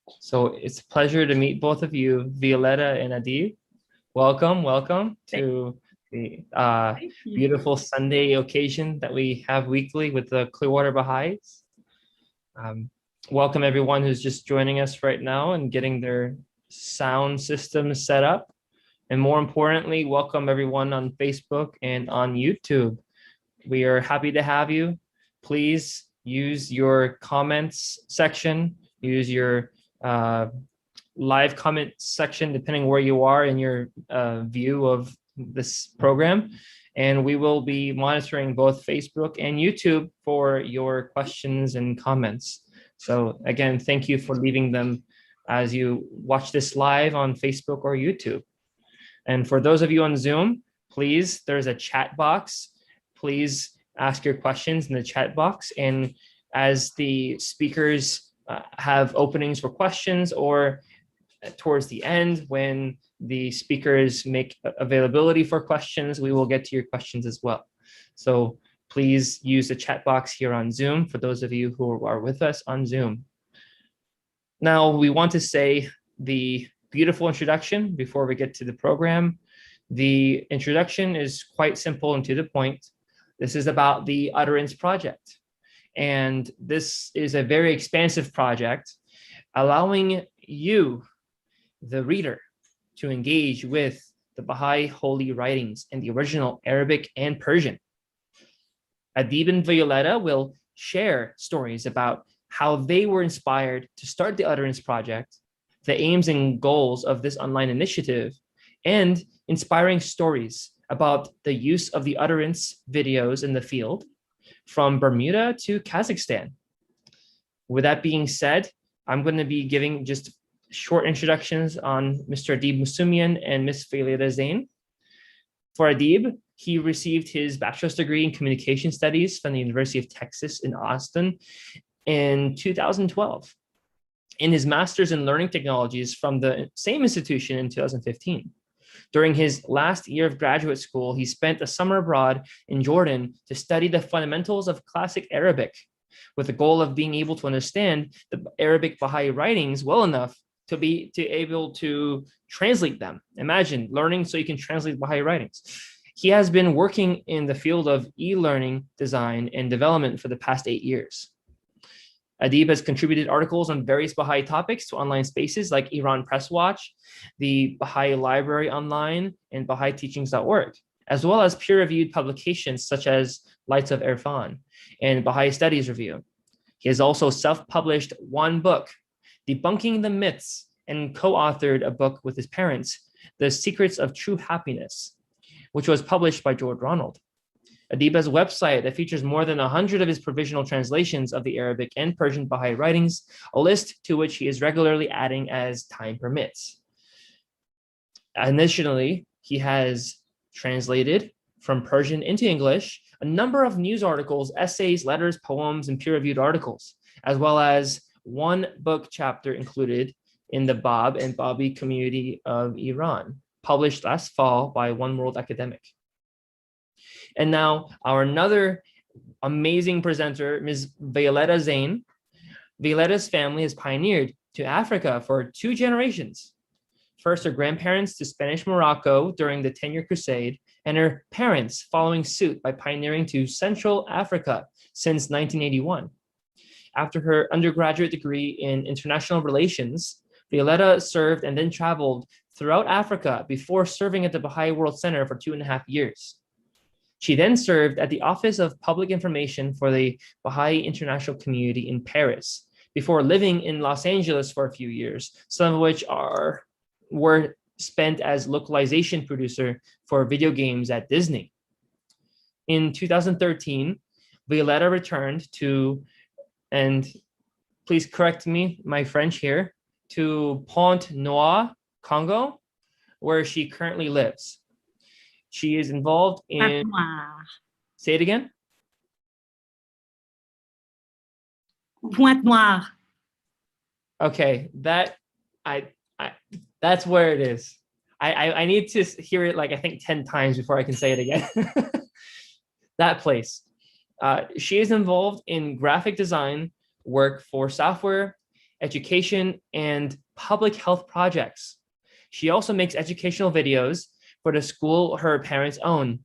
So it's a pleasure to meet both of you, Violetta and Adib. Welcome to the beautiful Sunday occasion that we have weekly with the Clearwater Baha'is. Welcome everyone who's just joining us right now and getting their sound system set up. And more importantly, welcome everyone on Facebook and on YouTube. We are happy to have you. Please use your comments section, use your live comment section, depending where you are in your view of this program. And we will be monitoring both Facebook and YouTube for your questions and comments. So again, thank you for leaving them as you watch this live on Facebook or YouTube. And for those of you on Zoom, please, there's a chat box. Please ask your questions in the chat box. And as the speakers have openings for questions, or towards the end when the speakers make availability for questions, we will get to your questions as well. So please use the chat box here on Zoom for those of you who are with us on Zoom. Now we want to say the beautiful introduction before we get to the program. The introduction is quite simple and to the point. This is about the Utterance Project. And this is a very expansive project, allowing you, the reader, to engage with the Bahá'í Holy Writings in the original Arabic and Persian. Adib and Violetta will share stories about how they were inspired to start the Utterance Project, the aims and goals of this online initiative, and inspiring stories about the use of the Utterance videos in the field from Bermuda to Kazakhstan. With that being said, I'm going to be giving just short introductions on Mr. Adib Musumian and Ms. Violetta Zain. For Adib, he received his bachelor's degree in communication studies from the University of Texas in Austin in 2012, and his master's in learning technologies from the same institution in 2015. During his last year of graduate school, he spent a summer abroad in Jordan to study the fundamentals of classic Arabic, with the goal of being able to understand the Arabic Baha'i writings well enough to be able to translate them. Imagine learning so you can translate Baha'i writings. He has been working in the field of e-learning design and development for the past 8 years. Adib has contributed articles on various Baha'i topics to online spaces like Iran Press Watch, the Baha'i Library Online, and Baha'iTeachings.org, as well as peer-reviewed publications such as Lights of Irfan and Baha'i Studies Review. He has also self-published one book, debunking the myths, and co-authored a book with his parents, The Secrets of True Happiness, which was published by George Ronald. Adib has a website that features more than 100 of his provisional translations of the Arabic and Persian Baha'i writings, a list to which he is regularly adding as time permits. Additionally, he has translated from Persian into English a number of news articles, essays, letters, poems, and peer-reviewed articles, as well as one book chapter included in the Bab and Babi community of Iran, published last fall by One World Academic. And now our another amazing presenter, Ms. Violetta Zain. Violetta's family has pioneered to Africa for 2 generations. First, her grandparents to Spanish Morocco during the 10-year crusade, and her parents following suit by pioneering to Central Africa since 1981. After her undergraduate degree in international relations, Violetta served and then traveled throughout Africa before serving at the Baha'i World Center for 2.5 years. She then served at the Office of Public Information for the Baha'i International Community in Paris, before living in Los Angeles for a few years, some of which were spent as localization producer for video games at Disney. In 2013, Violetta returned to, and please correct me, my French here, to Pointe-Noire, Congo, where she currently lives. She is involved in, say it again. Pointe-Noire. Okay, that's where it is. I need to hear it like I think 10 times before I can say it again. That place. She is involved in graphic design work for software education, and public health projects. She also makes educational videos for the school her parents own.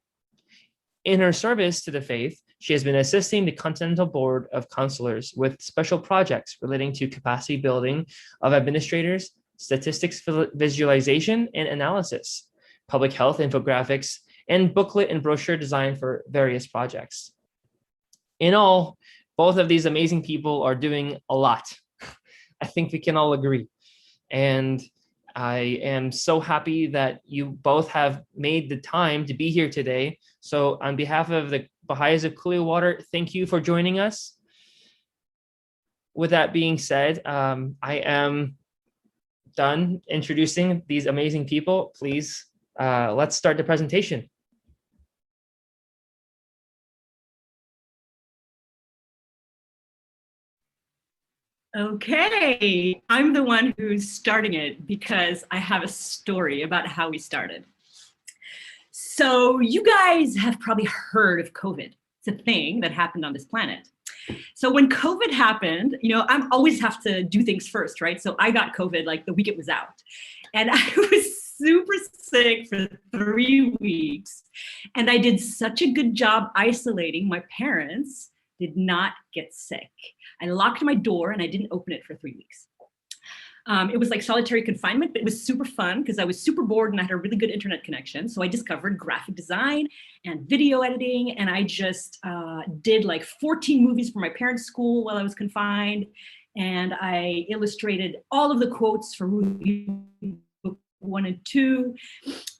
In her service to the faith, she has been assisting the Continental Board of Counselors with special projects relating to capacity building of administrators, statistics visualization and analysis, public health infographics, and booklet and brochure design for various projects. In all, both of these amazing people are doing a lot. I think we can all agree. And I am so happy that you both have made the time to be here today. So on behalf of the Baha'is of Clearwater, thank you for joining us. With that being said, I am done introducing these amazing people. Please, let's start the presentation. Okay, I'm the one who's starting it because I have a story about how we started. So you guys have probably heard of COVID. It's a thing that happened on this planet. So when COVID happened, you know, I always have to do things first, right? So I got COVID like the week it was out. And I was super sick for 3 weeks. And I did such a good job isolating. My parents did not get sick. I locked my door and I didn't open it for 3 weeks. It was like solitary confinement, but it was super fun because I was super bored and I had a really good internet connection. So I discovered graphic design and video editing, and I just did like 14 movies for my parents' school while I was confined. And I illustrated all of the quotes for movie book 1 and 2.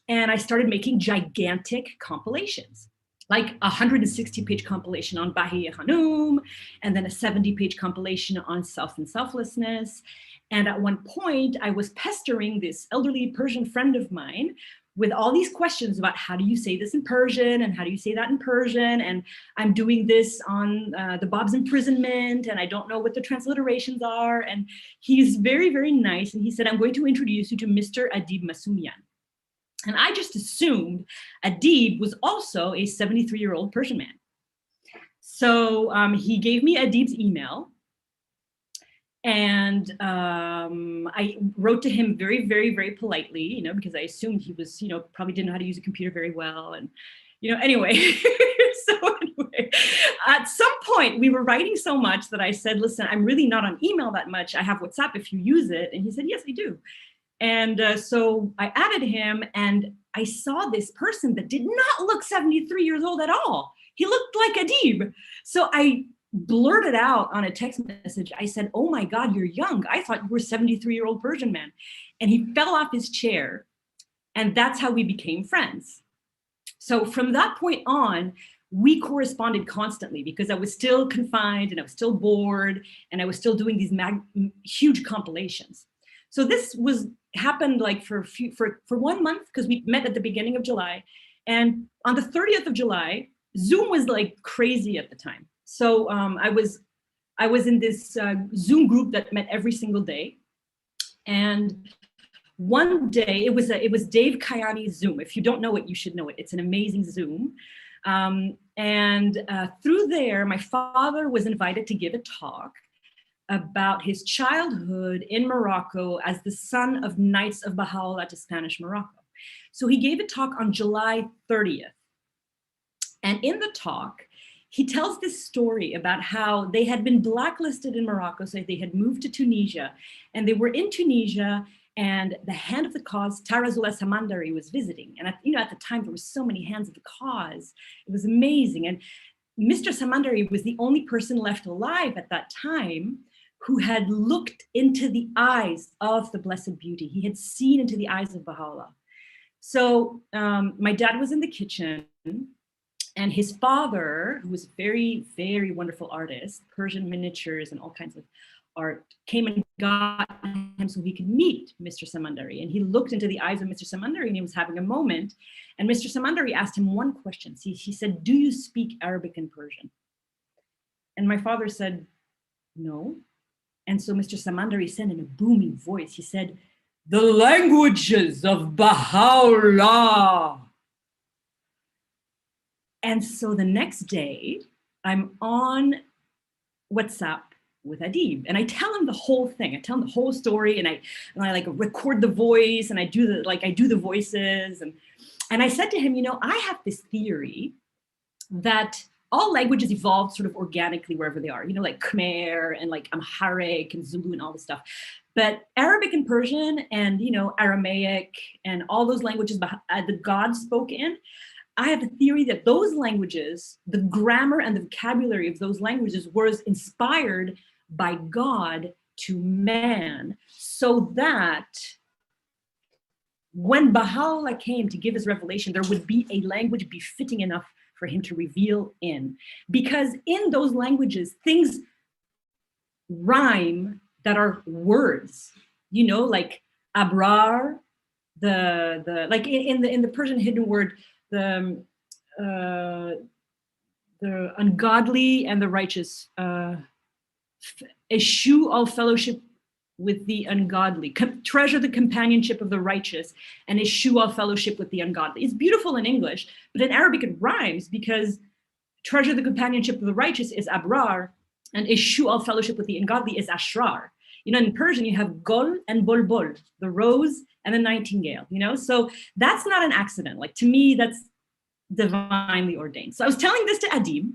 And I started making gigantic compilations, like a 160-page compilation on Bahá'í and then a 70-page compilation on self and selflessness. And at one point, I was pestering this elderly Persian friend of mine with all these questions about how do you say this in Persian and how do you say that in Persian? And I'm doing this on the Bab's imprisonment and I don't know what the transliterations are. And he's very, very nice. And he said, I'm going to introduce you to Mr. Adib Masumian. And I just assumed Adib was also a 73-year-old Persian man. So he gave me Adib's email. And I wrote to him very, very, very politely, you know, because I assumed he was, you know, probably didn't know how to use a computer very well. And, you know, anyway, so anyway, at some point we were writing so much that I said, listen, I'm really not on email that much. I have WhatsApp if you use it. And he said, yes, I do. And so I added him and I saw this person that did not look 73 years old at all. He looked like Adib. So I blurted out on a text message. I said, oh my God, you're young. I thought you were a 73-year-old Persian man. And he fell off his chair. And that's how we became friends. So from that point on, we corresponded constantly because I was still confined and I was still bored and I was still doing these huge compilations. So this happened like for 1 month because we met at the beginning of July. And on the 30th of July, Zoom was like crazy at the time. So I was in this Zoom group that met every single day. And one day, it was Dave Kayani's Zoom. If you don't know it, you should know it. It's an amazing Zoom. Through there, my father was invited to give a talk about his childhood in Morocco as the son of Knights of Bahá'u'lláh to Spanish Morocco. So he gave a talk on July 30th. And in the talk, he tells this story about how they had been blacklisted in Morocco, so they had moved to Tunisia, and they were in Tunisia, and the Hand of the Cause, Tarazullah Samandari, was visiting. And at the time, there were so many Hands of the Cause. It was amazing. And Mr. Samandari was the only person left alive at that time who had looked into the eyes of the Blessed Beauty. He had seen into the eyes of Baha'u'lláh. So my dad was in the kitchen, and his father, who was a very, very wonderful artist, Persian miniatures and all kinds of art, came and got him so he could meet Mr. Samandari. And he looked into the eyes of Mr. Samandari and he was having a moment. And Mr. Samandari asked him one question. He said, do you speak Arabic and Persian? And my father said, no. And so Mr. Samandari said in a booming voice, he said, the languages of Bahá'u'lláh. And so the next day, I'm on WhatsApp with Adib, and I tell him the whole thing. I tell him the whole story, and I like record the voice, and I do the voices, and I said to him, you know, I have this theory that all languages evolved sort of organically wherever they are, you know, like Khmer and like Amharic and Zulu and all this stuff. But Arabic and Persian and, you know, Aramaic and all those languages the gods spoke in, I have a theory that those languages, the grammar and the vocabulary of those languages was inspired by God to man, so that when Baha'u'lláh came to give his revelation, there would be a language befitting enough for him to reveal in. Because in those languages, things rhyme that are words, you know, like abrar, the like in the Persian hidden word, the ungodly and the righteous, eschew all fellowship with the ungodly, treasure the companionship of the righteous, and eschew all fellowship with the ungodly. It's beautiful in English, but in Arabic it rhymes, because treasure the companionship of the righteous is abrar, and eschew all fellowship with the ungodly is ashrar. You know, in Persian you have gol and bulbul, the rose and the nightingale, you know? So that's not an accident. Like, to me, that's divinely ordained. So I was telling this to Adib,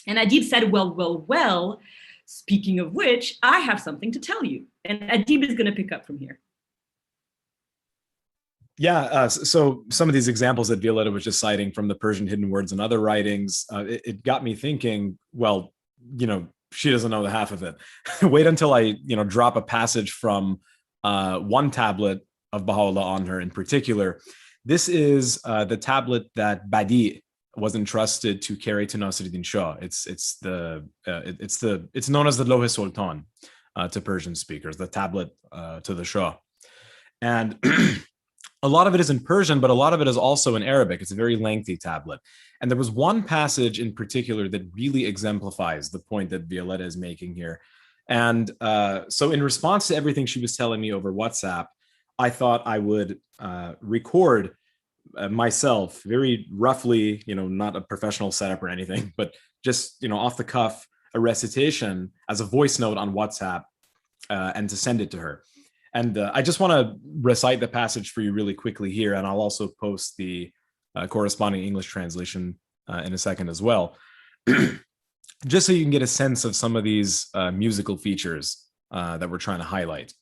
and Adib said, well, speaking of which, I have something to tell you. And Adib is going to pick up from here. Yeah, so some of these examples that Violetta was just citing from the Persian hidden words and other writings, it got me thinking, well, you know, she doesn't know the half of it. Wait until I, you know, drop a passage from one tablet of Baha'u'lláh on her in particular. This is the tablet that Badi was entrusted to carry to Nasruddin Shah. It's known as the Loh-e Sultan to Persian speakers, the tablet to the Shah. And a lot of it is in Persian, but a lot of it is also in Arabic. It's a very lengthy tablet. And there was one passage in particular that really exemplifies the point that Violetta is making here. And so in response to everything she was telling me over WhatsApp, I thought I would record myself very roughly, you know, not a professional setup or anything, but just, you know, off the cuff, a recitation as a voice note on WhatsApp and to send it to her. And I just want to recite the passage for you really quickly here, and I'll also post the corresponding English translation in a second as well, just so you can get a sense of some of these musical features that we're trying to highlight.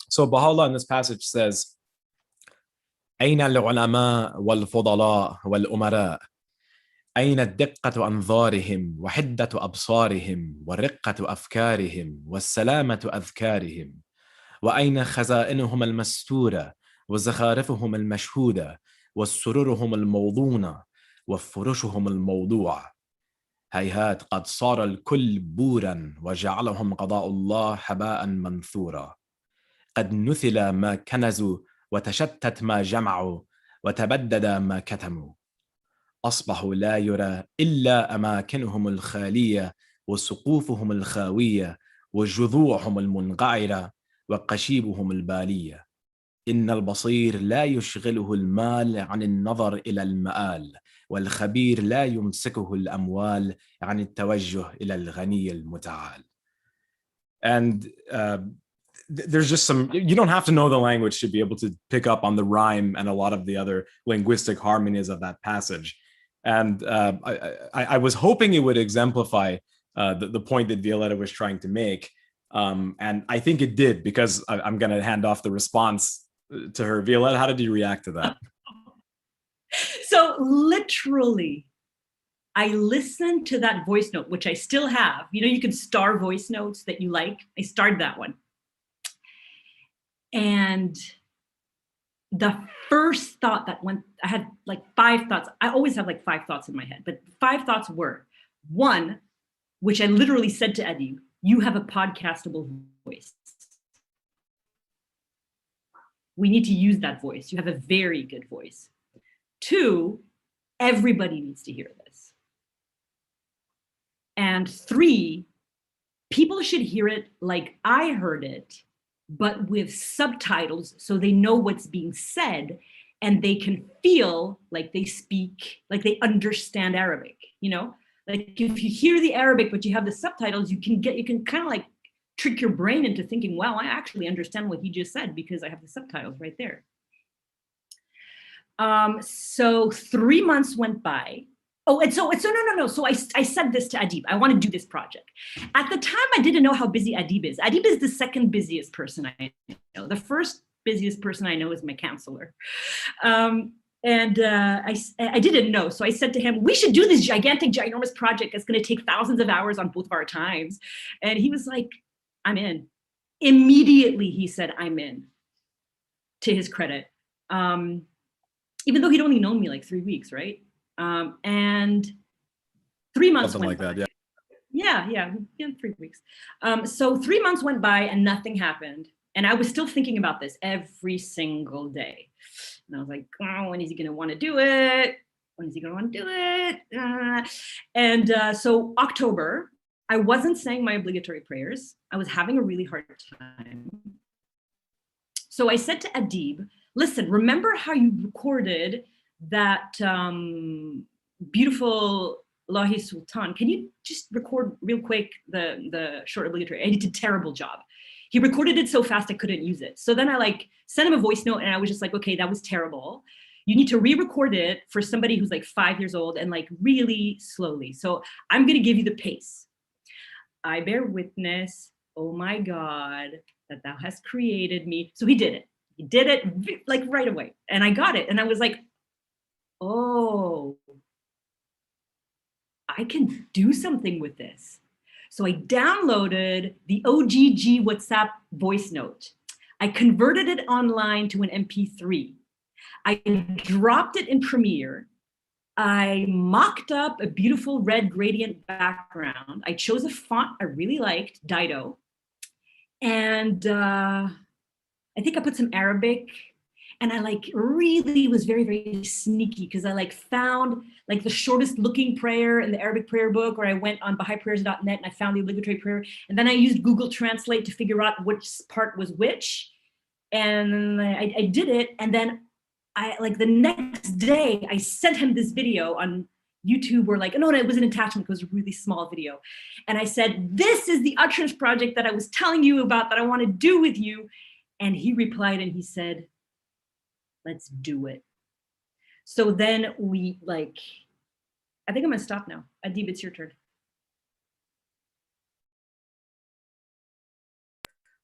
So Baha'u'lláh in this passage says, أين العلماء والفضلاء والأمراء أين الدقة أنظارهم وحدة أبصارهم ورقة أفكارهم والسلامة أذكارهم وأين خزائنهم المستورة وزخارفهم المشهودة وسررهم الموضونة وفرشهم الموضوعة هيهات قد صار الكل بورا وجعلهم قضاء الله حباء منثورا قد نثل ما كنزوا وتشتت ما جمعوا وتبدد ما كتموا أصبحوا لا يرى إلا أماكنهم الخالية وسقوفهم الخاوية وجذوعهم المنقعرة وقشيبهم البالية إن البصير لا يشغله المال عن النظر إلى المآل والخبير لا يمسكه الأموال عن التوجه إلى الغني المتعال. And there's just some, you don't have to know the language to be able to pick up on the rhyme and a lot of the other linguistic harmonies of that passage. And I was hoping it would exemplify the point that Violetta was trying to make. And I think it did, because I'm going to hand off the response to her. Violetta, how did you react to that? So literally, I listened to that voice note, which I still have. You know, you can star voice notes that you like. I starred that one. And the first thought that went, I had like 5 thoughts. I always have like 5 thoughts in my head, but 5 thoughts were, one, which I literally said to Adib, you have a podcastable voice. We need to use that voice. You have a very good voice. 2, everybody needs to hear this. And 3, people should hear it like I heard it, but with subtitles so they know what's being said and they can feel like they speak, like they understand Arabic, you know? Like if you hear the Arabic, but you have the subtitles, you can kind of like trick your brain into thinking, wow, I actually understand what he just said because I have the subtitles right there. So 3 months went by. Oh, and so no. So I said this to Adib. I want to do this project. At the time, I didn't know how busy Adib is. Adib is the second busiest person I know. The first busiest person I know is my counselor. I didn't know. So I said to him, we should do this gigantic, ginormous project that's going to take thousands of hours on both of our times. And he was like, I'm in. Immediately, he said, I'm in, to his credit. Even though he'd only known me like 3 weeks, right? And 3 months Something went like by. that, Yeah, 3 weeks. So 3 months went by and nothing happened. And I was still thinking about this every single day. And I was like, oh, when is he going to want to do it? When is he going to want to do it? So October, I wasn't saying my obligatory prayers. I was having a really hard time. So I said to Adib, listen, remember how you recorded that beautiful Lahi Sultan? Can you just record real quick the short obligatory? And he did a terrible job. He recorded it so fast I couldn't use it. So then I like sent him a voice note and I was just like, okay, that was terrible. You need to re-record it for somebody who's like 5 years old and like really slowly. So I'm gonna give you the pace. I bear witness, oh my God, that thou hast created me. So he did it. He did it like right away. And I got it. And I was like, oh, I can do something with this. So I downloaded the OGG WhatsApp voice note. I converted it online to an MP3. I dropped it in Premiere. I mocked up a beautiful red gradient background. I chose a font I really liked, Dido. And I think I put some Arabic. And I like really was very, very sneaky because I like found like the shortest looking prayer in the Arabic prayer book, or I went on Bahá'íPrayers.net and I found the obligatory prayer. And then I used Google Translate to figure out which part was which. And I did it. And then I like the next day I sent him this video on YouTube, or like, no, it was an attachment, it was a really small video. And I said, this is the Utterance Project that I was telling you about that I want to do with you. And he replied and he said, let's do it. So then we like, I think I'm gonna stop now. Adib, it's your turn.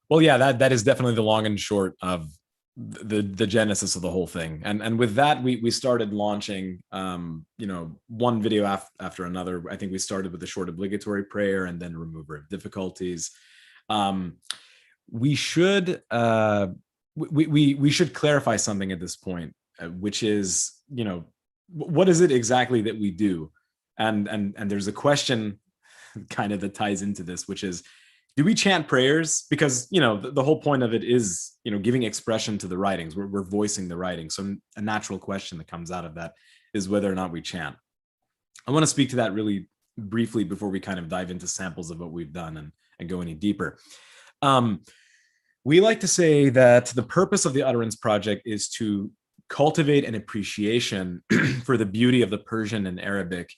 Well, yeah, that is definitely the long and short of the genesis of the whole thing. And with that, we started launching, one video after another. I think we started with the short obligatory prayer and then remover of difficulties. We should clarify something at this point, which is, what is it exactly that we do? And there's a question kind of that ties into this, which is, do we chant prayers? Because, the whole point of it is, giving expression to the writings. We're voicing the writings. So a natural question that comes out of that is whether or not we chant. I want to speak to that really briefly before we kind of dive into samples of what we've done and go any deeper. We like to say that the purpose of the Utterance Project is to cultivate an appreciation for the beauty of the Persian and Arabic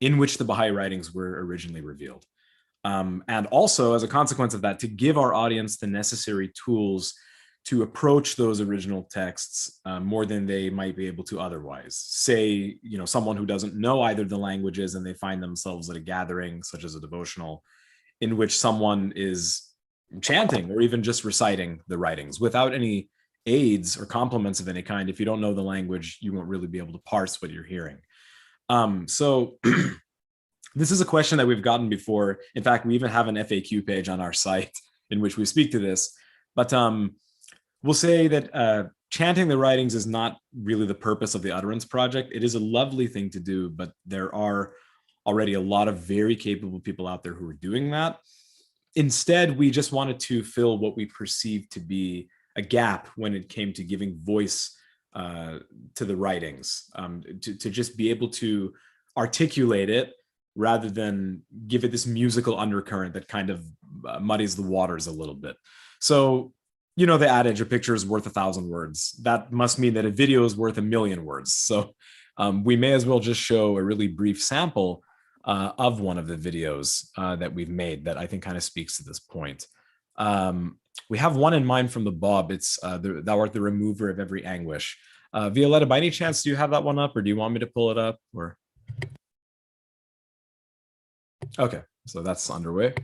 in which the Baha'i writings were originally revealed. And also, as a consequence of that, to give our audience the necessary tools to approach those original texts more than they might be able to otherwise. Say, someone who doesn't know either of the languages and they find themselves at a gathering, such as a devotional, in which someone is chanting or even just reciting the writings without any aids or complements of any kind. If you don't know the language, you won't really be able to parse what you're hearing. So this is a question that we've gotten before. In fact, we even have an FAQ page on our site in which we speak to this. But we'll say that chanting the writings is not really the purpose of the Utterance Project. It is a lovely thing to do, but there are already a lot of very capable people out there who are doing that. Instead, we just wanted to fill what we perceived to be a gap when it came to giving voice to the writings, to just be able to articulate it rather than give it this musical undercurrent that kind of muddies the waters a little bit. So, the adage, a picture is worth 1,000 words. That must mean that a video is worth 1,000,000 words. So we may as well just show a really brief sample of one of the videos that we've made that I think kind of speaks to this point. We have one in mind from the Bab. It's thou art the remover of every anguish. Violetta, by any chance, do you have that one up, or do you want me to pull it up? Or okay, so that's underway.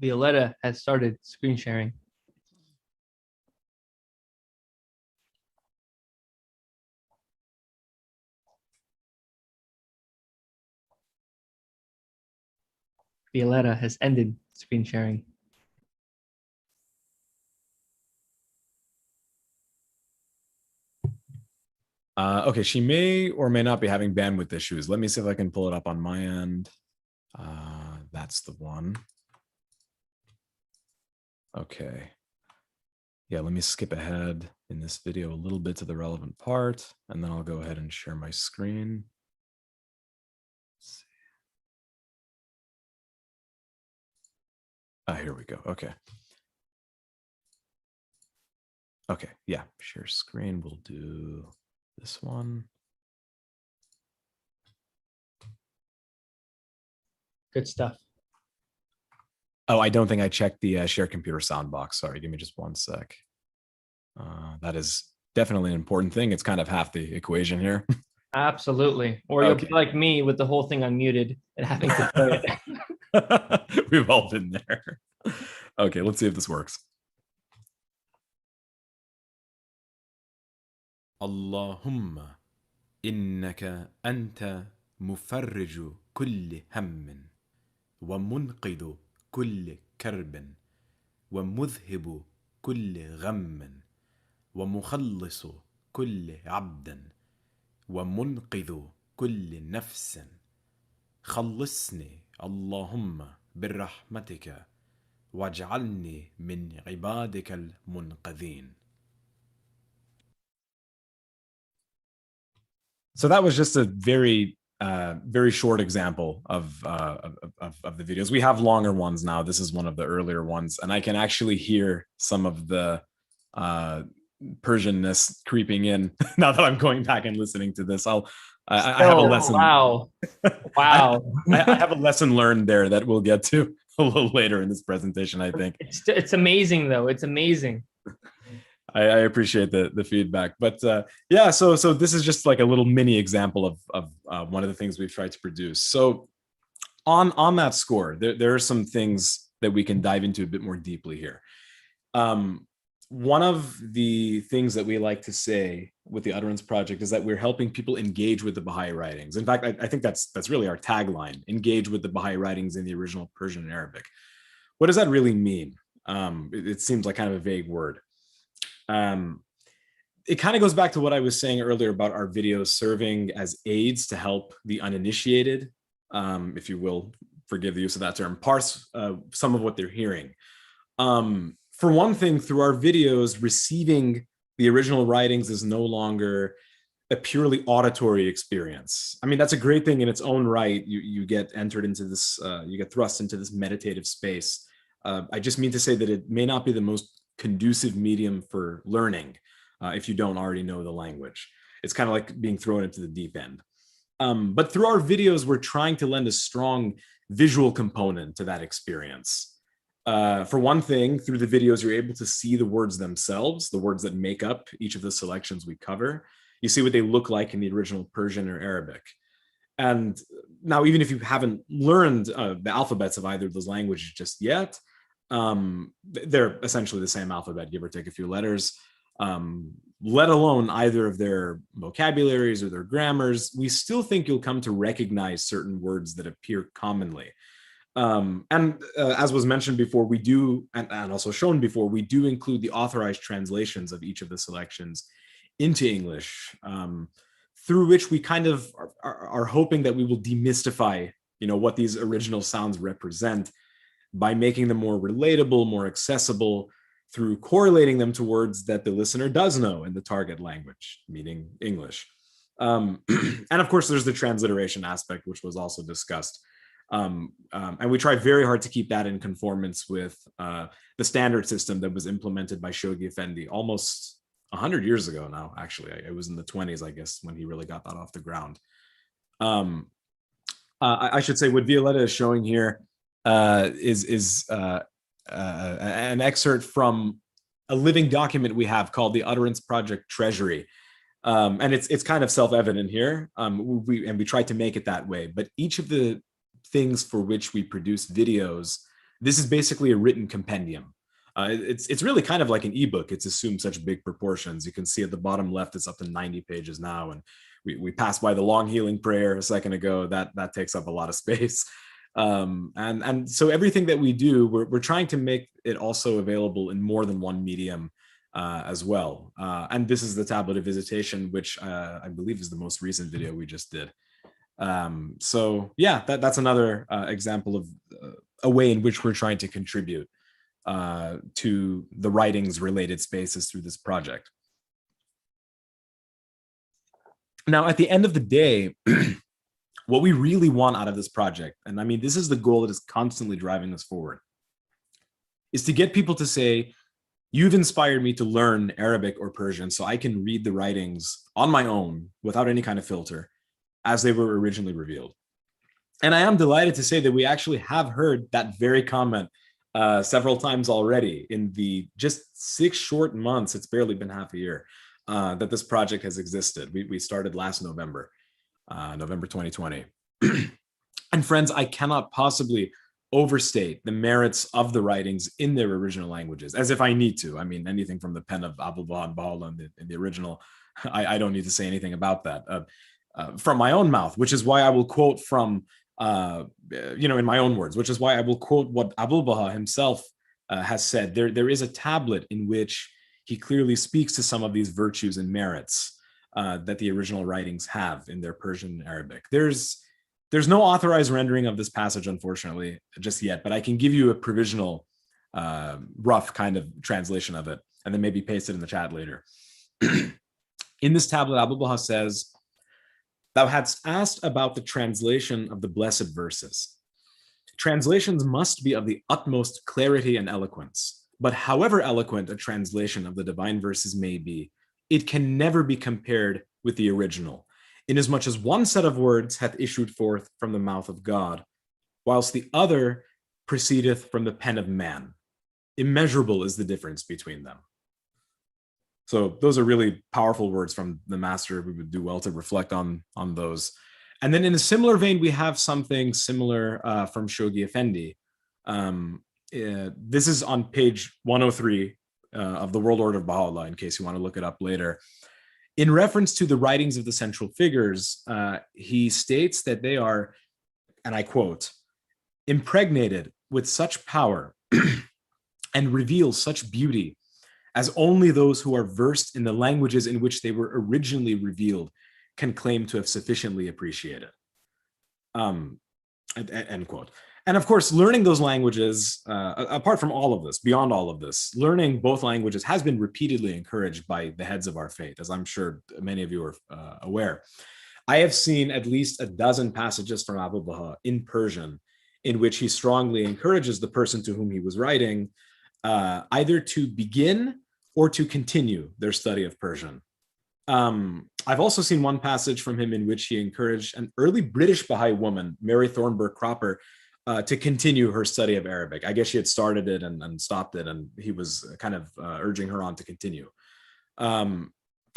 Violetta has started screen sharing. Violetta has ended screen sharing. Okay, she may or may not be having bandwidth issues. Let me see if I can pull it up on my end. That's the one. Okay. Yeah, let me skip ahead in this video a little bit to the relevant part, and then I'll go ahead and share my screen. Let's see. Here we go. Okay. Okay, yeah, share screen. We'll do this one. Good stuff. Oh, I don't think I checked the share computer sound box. Sorry, give me just one sec. That is definitely an important thing. It's kind of half the equation here. Absolutely. Or you'll be like me with the whole thing unmuted and having to play it. We've all been there. Okay, let's see if this works. Allahumma innaka anta mufarriju kulli hammin wa munqidu kulli karbin wa mudhibu kulli ghammin wa mukhallisu kulli abdan wa munqidhu kulli nafsin khallisni Allahumma birrahmatika waj'alni min ibadika al-munqadhin. So that was just a very short example of the videos. We have longer ones now. This is one of the earlier ones, and I can actually hear some of the Persianness creeping in now that I'm going back and listening to this. I have a lesson. Wow. Wow. I have a lesson learned there that we'll get to a little later in this presentation, I think. It's amazing, though. It's amazing. I appreciate the feedback, but yeah, so this is just like a little mini example of one of the things we've tried to produce. So on that score, there are some things that we can dive into a bit more deeply here. One of the things that we like to say with the Utterance Project is that we're helping people engage with the Baha'i writings. In fact, I think that's really our tagline: engage with the Baha'i writings in the original Persian and Arabic. What does that really mean? It seems like kind of a vague word. It kind of goes back to what I was saying earlier about our videos serving as aids to help the uninitiated, if you will, forgive the use of that term, parse some of what they're hearing. For one thing, through our videos, receiving the original writings is no longer a purely auditory experience. I mean, that's a great thing in its own right. You get entered into this, you get thrust into this meditative space. I just mean to say that it may not be the most conducive medium for learning if you don't already know the language. It's kind of like being thrown into the deep end. But through our videos, we're trying to lend a strong visual component to that experience. For one thing, through the videos, you're able to see the words themselves, the words that make up each of the selections we cover. You see what they look like in the original Persian or Arabic. And now, even if you haven't learned the alphabets of either of those languages just yet, they're essentially the same alphabet, give or take a few letters, let alone either of their vocabularies or their grammars. We still think you'll come to recognize certain words that appear commonly. As was mentioned before, we do, and also shown before, we do include the authorized translations of each of the selections into English, through which we kind of are hoping that we will demystify, what these original sounds represent by making them more relatable, more accessible, through correlating them to words that the listener does know in the target language, meaning English. And of course, there's the transliteration aspect, which was also discussed. And we try very hard to keep that in conformance with the standard system that was implemented by Shoghi Effendi almost 100 years ago now, actually. It was in the 20s, I guess, when he really got that off the ground. I should say what Violetta is showing here is an excerpt from a living document we have called the Utterance Project Treasury. And it's kind of self-evident here, we try to make it that way. But each of the things for which we produce videos, this is basically a written compendium. It's really kind of like an ebook. It's assumed such big proportions. You can see at the bottom left, it's up to 90 pages now. And we passed by the long healing prayer a second ago. That takes up a lot of space. And so everything that we do, we're trying to make it also available in more than one medium as well. And this is the Tablet of Visitation, which I believe is the most recent video we just did. So yeah, that's another example of a way in which we're trying to contribute to the writings related spaces through this project. Now, at the end of the day, what we really want out of this project, and I mean, this is the goal that is constantly driving us forward, is to get people to say, you've inspired me to learn Arabic or Persian so I can read the writings on my own without any kind of filter as they were originally revealed. And I am delighted to say that we actually have heard that very comment several times already in the just 6 short months, it's barely been half a year, that this project has existed. We started last November, November 2020. And friends, I cannot possibly overstate the merits of the writings in their original languages, as if I need to. I mean, anything from the pen of Abdul and Bahá'u'lláh in the original, I don't need to say anything about that. From my own mouth, which is why I will quote from, in my own words, which is why I will quote what Abdul Baha himself has said. There is a tablet in which he clearly speaks to some of these virtues and merits that the original writings have in their Persian and Arabic. There's no authorized rendering of this passage, unfortunately, just yet, but I can give you a provisional, rough kind of translation of it, and then maybe paste it in the chat later. In this tablet, Abdul Baha says, "Thou hadst asked about the translation of the blessed verses. Translations must be of the utmost clarity and eloquence, but however eloquent a translation of the divine verses may be, it can never be compared with the original, inasmuch as one set of words hath issued forth from the mouth of God, whilst the other proceedeth from the pen of man. Immeasurable is the difference between them." So those are really powerful words from the master. We would do well to reflect on those. And then in a similar vein, we have something similar from Shoghi Effendi. This is on page 103 of the World Order of Baha'u'lláh, in case you want to look it up later. In reference to the writings of the central figures, he states that they are, and I quote, "impregnated with such power and reveal such beauty as only those who are versed in the languages in which they were originally revealed can claim to have sufficiently appreciated." End quote. And of course, learning those languages, apart from all of this, beyond all of this, learning both languages has been repeatedly encouraged by the heads of our faith, as I'm sure many of you are aware. I have seen at least a dozen passages from Abdul Baha in Persian in which he strongly encourages the person to whom he was writing either to begin or to continue their study of Persian. I've also seen one passage from him in which he encouraged an early British Baha'i woman, Mary Thornburg Cropper, to continue her study of Arabic. I guess she had started it and stopped it, and he was kind of urging her on to continue. And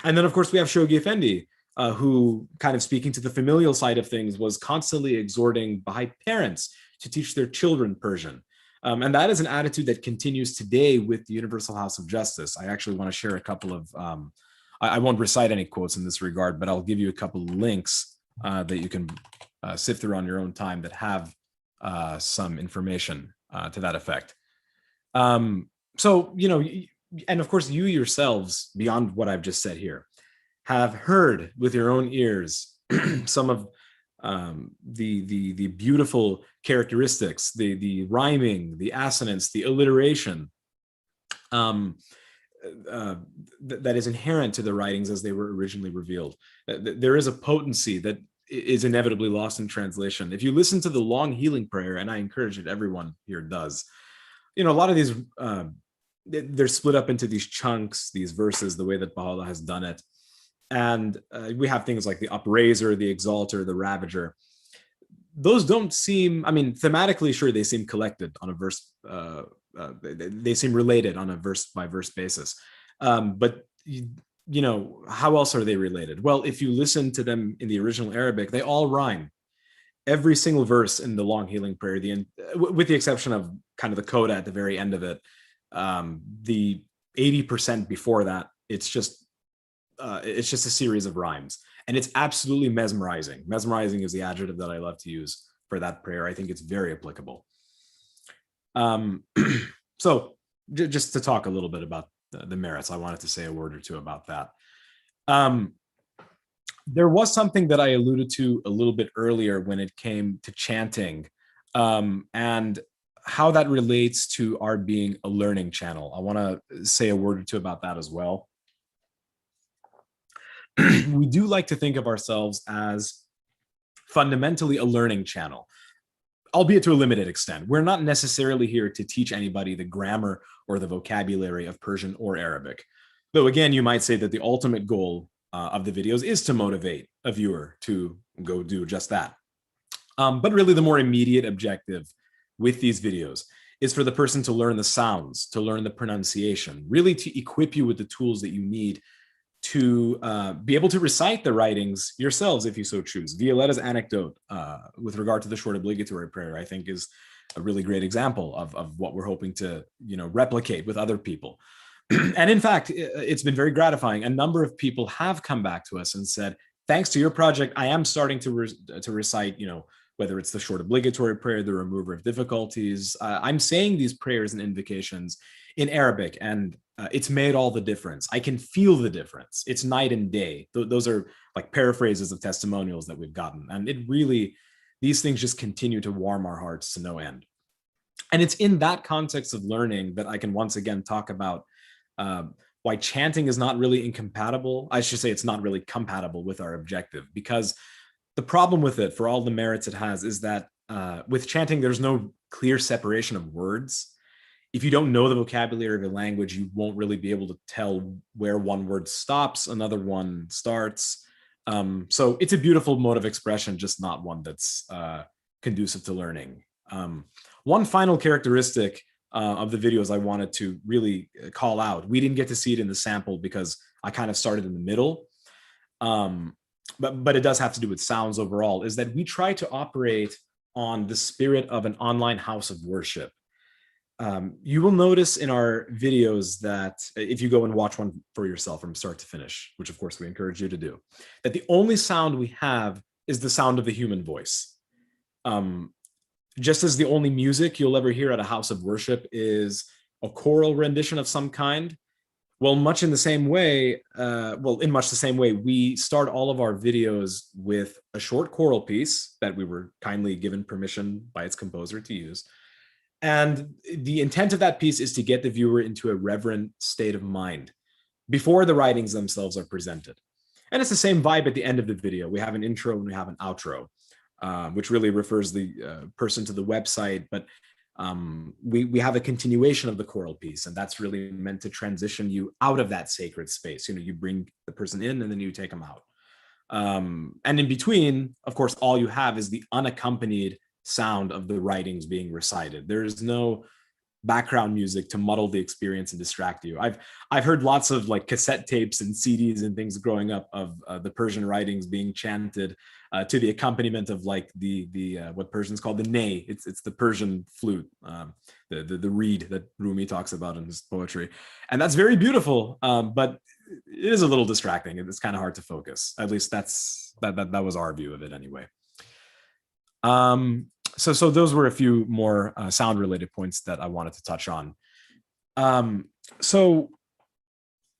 then, of course, we have Shoghi Effendi, who, kind of speaking to the familial side of things, was constantly exhorting Baha'i parents to teach their children Persian. And that is an attitude that continues today with the Universal House of Justice. I actually want to share a couple of, I won't recite any quotes in this regard, but I'll give you a couple of links that you can sift through on your own time that have some information to that effect. So, and of course, you yourselves, beyond what I've just said here, have heard with your own ears some of the beautiful characteristics, the rhyming, the assonance, the alliteration that is inherent to the writings as they were originally revealed. There is a potency that is inevitably lost in translation. If you listen to the long healing prayer, and I encourage it, everyone here does, a lot of these, they're split up into these chunks, these verses, the way that Baha'u'lláh has done it. And we have things like the upraiser, the exalter, the ravager. Those don't seem, thematically, sure, they seem collected on a verse, they seem related on a verse by verse basis. But how else are they related? Well, if you listen to them in the original Arabic, they all rhyme. Every single verse in the long healing prayer, with the exception of kind of the coda at the very end of it, the 80% before that, it's just a series of rhymes, and it's absolutely mesmerizing. Mesmerizing is the adjective that I love to use for that prayer. I think it's very applicable. So just to talk a little bit about the merits, I wanted to say a word or two about that. There was something that I alluded to a little bit earlier when it came to chanting, and how that relates to our being a learning channel. I want to say a word or two about that as well. We do like to think of ourselves as fundamentally a learning channel, albeit to a limited extent. We're not necessarily here to teach anybody the grammar or the vocabulary of Persian or Arabic. Though again, you might say that the ultimate goal of the videos is to motivate a viewer to go do just that. But really the more immediate objective with these videos is for the person to learn the sounds, to learn the pronunciation, really to equip you with the tools that you need to be able to recite the writings yourselves if you so choose. Violetta's anecdote with regard to the short obligatory prayer, I think, is a really great example of what we're hoping to replicate with other people. And in fact, it's been very gratifying. A number of people have come back to us and said, thanks to your project, I am starting to recite, whether it's the short obligatory prayer, the remover of difficulties. I'm saying these prayers and invocations in Arabic, and it's made all the difference. I can feel the difference. It's night and day. Those are like paraphrases of testimonials that we've gotten. And it really, these things just continue to warm our hearts to no end. And it's in that context of learning that I can once again talk about why chanting is not really incompatible. I should say it's not really compatible with our objective, because the problem with it, for all the merits it has, is that with chanting, there's no clear separation of words. If you don't know the vocabulary of a language, you won't really be able to tell where one word stops, another one starts. So it's a beautiful mode of expression, just not one that's conducive to learning. One final characteristic of the videos I wanted to really call out. We didn't get to see it in the sample because I kind of started in the middle. But it does have to do with sounds overall, is that we try to operate on the spirit of an online house of worship. You will notice in our videos that if you go and watch one for yourself from start to finish, which of course we encourage you to do, that the only sound we have is the sound of the human voice. Just as the only music you'll ever hear at a house of worship is a choral rendition of some kind, well, much in the same way, we start all of our videos with a short choral piece that we were kindly given permission by its composer to use. And the intent of that piece is to get the viewer into a reverent state of mind before the writings themselves are presented. And it's the same vibe at the end of the video. We have an intro and we have an outro, which really refers the person to the website, but we have a continuation of the choral piece, and that's really meant to transition you out of that sacred space. You bring the person in and then you take them out. And in between, of course, all you have is the unaccompanied sound of the writings being recited. There is no background music to muddle the experience and distract you. I've heard lots of like cassette tapes and CDs and things growing up of the Persian writings being chanted to the accompaniment of like the what Persians call the ney. It's the Persian flute, the reed that Rumi talks about in his poetry, and that's very beautiful. But it is a little distracting. It's kind of hard to focus. At least that was our view of it anyway. so those were a few more sound related points that I wanted to touch on. So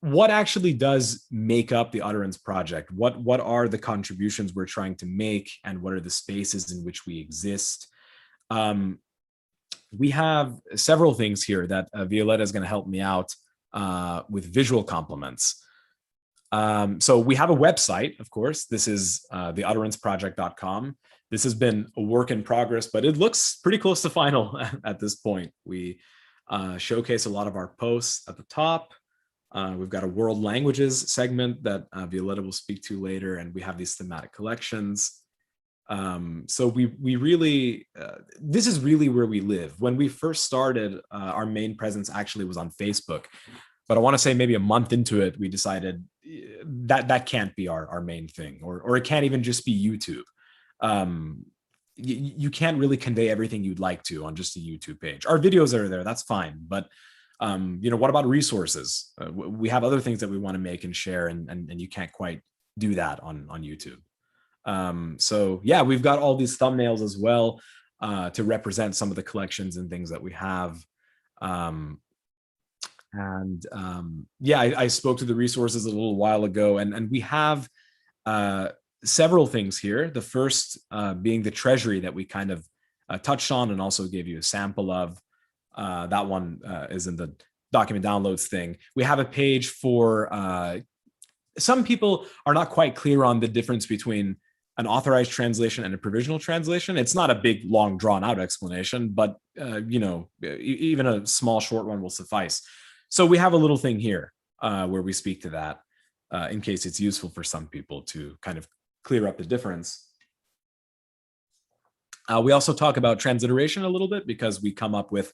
what actually does make up the Utterance Project? What are the contributions we're trying to make, and what are the spaces in which we exist? We have several things here that Violetta is going to help me out with visual complements. So we have a website, of course. This is theutteranceproject.com. This has been a work in progress, but it looks pretty close to final at this point. We showcase a lot of our posts at the top. We've got a world languages segment that Violetta will speak to later, and we have these thematic collections. So we really, this is really where we live. When we first started, our main presence actually was on Facebook. But I want to say maybe a month into it, we decided that can't be our main thing, or it can't even just be YouTube. You can't really convey everything you'd like to on just a YouTube page. Our videos are there, that's fine. But what about resources? We have other things that we want to make and share, and you can't quite do that on YouTube. So yeah, we've got all these thumbnails as well to represent some of the collections and things that we have. Yeah, I spoke to the resources a little while ago, and we have several things here. The first being the Treasury that we kind of touched on and also gave you a sample of. That one is in the document downloads thing. We have a page for, some people are not quite clear on the difference between an authorized translation and a provisional translation. It's not a big, long, drawn-out explanation, but even a small, short one will suffice. So we have a little thing here where we speak to that in case it's useful for some people to kind of clear up the difference. We also talk about transliteration a little bit because we come up with,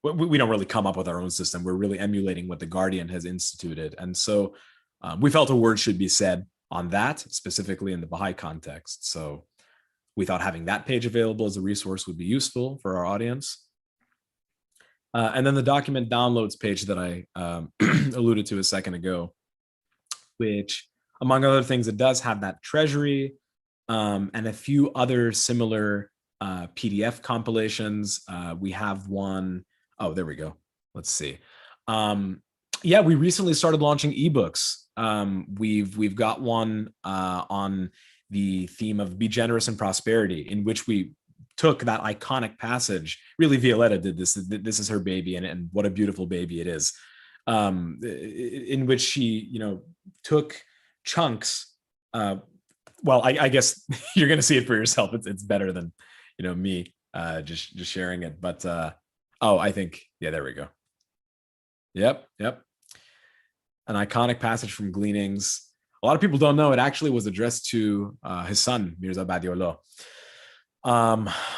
we don't really come up with our own system. We're really emulating what the Guardian has instituted. And so we felt a word should be said on that, specifically in the Baha'i context. So we thought having that page available as a resource would be useful for our audience. And then the document downloads page that I alluded to a second ago, which, among other things, it does have that Treasury and a few other similar PDF compilations. We have one. Oh, there we go. Let's see. Yeah, we recently started launching ebooks. We've got one on the theme of Be Generous and Prosperity, in which we took that iconic passage. Really, Violetta did this. This is her baby, and what a beautiful baby it is. In which she, took chunks. Well, I guess you're going to see it for yourself. It's better than, me just sharing it. But I think, yeah, there we go. Yep. An iconic passage from Gleanings. A lot of people don't know it actually was addressed to his son, Mirza Badi'u'lláh.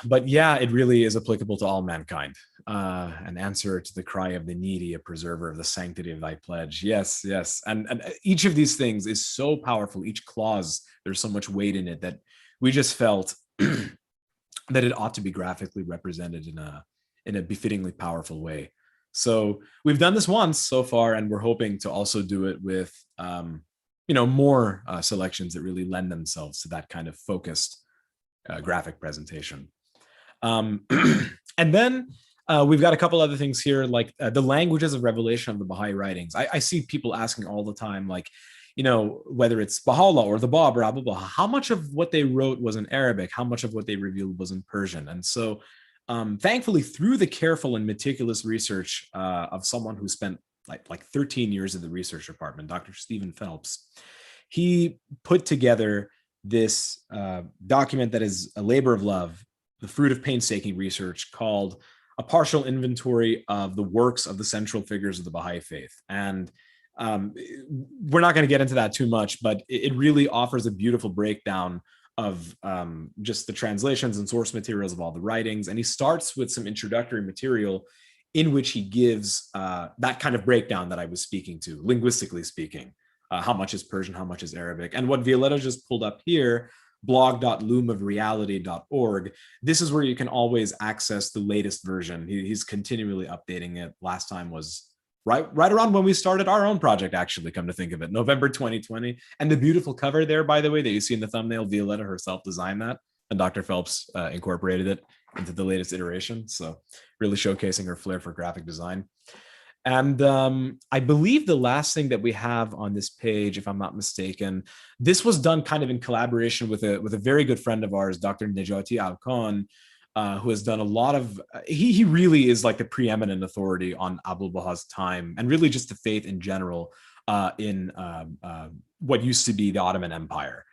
But yeah, it really is applicable to all mankind. An answer to the cry of the needy, a preserver of the sanctity of thy pledge. Yes. And each of these things is so powerful. Each clause, there's so much weight in it that we just felt that it ought to be graphically represented in a befittingly powerful way. So we've done this once so far, and we're hoping to also do it with, more selections that really lend themselves to that kind of focused graphic presentation. And then we've got a couple other things here, like the languages of revelation of the Baha'i writings. I see people asking all the time, like, whether it's Bahá'u'lláh or the Bab or Abdul, how much of what they wrote was in Arabic, how much of what they revealed was in Persian. And so thankfully, through the careful and meticulous research of someone who spent like 13 years in the research department, Dr. Stephen Phelps, he put together this document that is a labor of love, the fruit of painstaking research, called A Partial Inventory of the Works of the Central Figures of the Baha'i Faith. And we're not going to get into that too much, but it really offers a beautiful breakdown of just the translations and source materials of all the writings. And he starts with some introductory material in which he gives that kind of breakdown that I was speaking to, linguistically speaking. How much is Persian, how much is Arabic? And what Violetta just pulled up here, blog.loomofreality.org, this is where you can always access the latest version. He's continually updating it. Last time was right around when we started our own project, actually, come to think of it, November 2020. And the beautiful cover there, by the way, that you see in the thumbnail, Violetta herself designed that. and Dr. Phelps incorporated it into the latest iteration. So really showcasing her flair for graphic design. And I believe the last thing that we have on this page, if I'm not mistaken, this was done kind of in collaboration with a very good friend of ours, Dr. Nejati Al-Khan, who has done a lot of, he really is like the preeminent authority on Abdul Baha's time and really just the faith in general in what used to be the Ottoman Empire.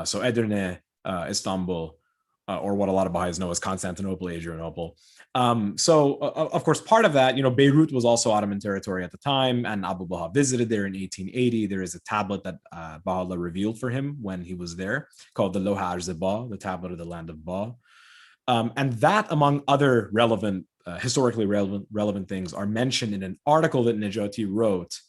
So Edirne, Istanbul, or what a lot of Baha'is know as Constantinople, Adrianople. So of course, part of that, Beirut was also Ottoman territory at the time, and Abdul Baha visited there in 1880. There is a tablet that Baha'u'lláh revealed for him when he was there, called the Loha Arzeba, the tablet of the land of Baha. And that, among other relevant, historically relevant things, are mentioned in an article that Nejati wrote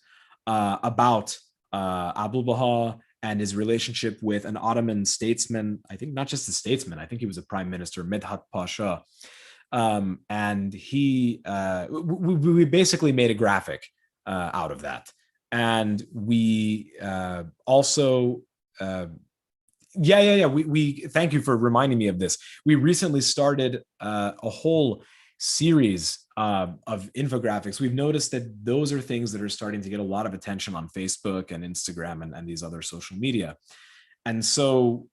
about Abdul Baha and his relationship with an Ottoman statesman. I think not just a statesman, I think he was a prime minister, Medhat Pasha. And we basically made a graphic out of that. And we also, we thank you for reminding me of this. We recently started a whole series of infographics. We've noticed that those are things that are starting to get a lot of attention on Facebook and Instagram and these other social media. And so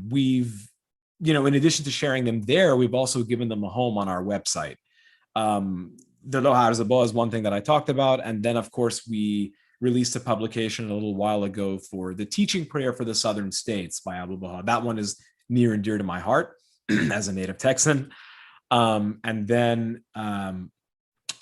we've, in addition to sharing them there, we've also given them a home on our website. The Loha Arzeba is one thing that I talked about. And then, of course, we released a publication a little while ago for the teaching prayer for the Southern States by Abdul Baha. That one is near and dear to my heart as a native Texan. And then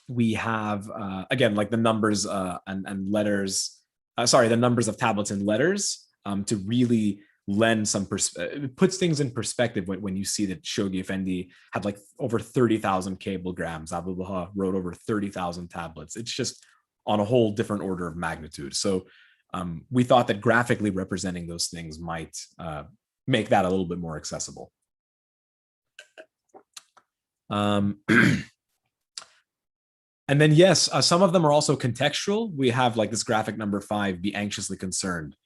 we have, again, like the numbers and letters, the numbers of tablets and letters to really lend some it puts things in perspective when you see that Shoghi Effendi had like over 30,000 cablegrams. Abdul Baha wrote over 30,000 tablets. It's just on a whole different order of magnitude. So we thought that graphically representing those things might make that a little bit more accessible. And then, yes, some of them are also contextual. We have like this graphic number 5, Be Anxiously Concerned,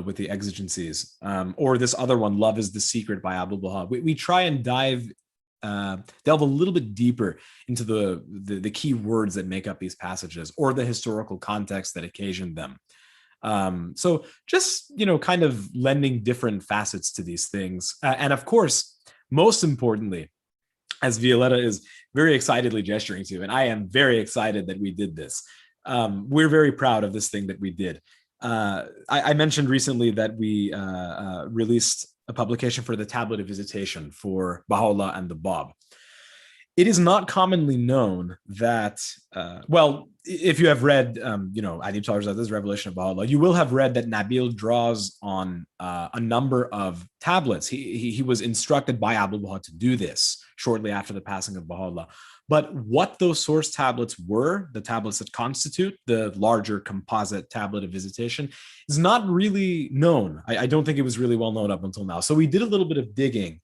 with the exigencies, or this other one, Love is the Secret by Abdul Baha. We try and delve a little bit deeper into the key words that make up these passages or the historical context that occasioned them. So just, kind of lending different facets to these things. And of course, most importantly, as Violetta is very excitedly gesturing to, and I am very excited that we did this. We're very proud of this thing that we did. I mentioned recently that we released a publication for the Tablet of Visitation for Baha'u'lláh and the Bab. It is not commonly known that, if you have read, Adib Talazadeh's Revelation of Baha'u'lláh, you will have read that Nabil draws on a number of tablets. He was instructed by Abdul Baha to do this shortly after the passing of Baha'u'lláh. But what those source tablets were, the tablets that constitute the larger composite Tablet of Visitation, is not really known. I don't think it was really well known up until now. So we did a little bit of digging.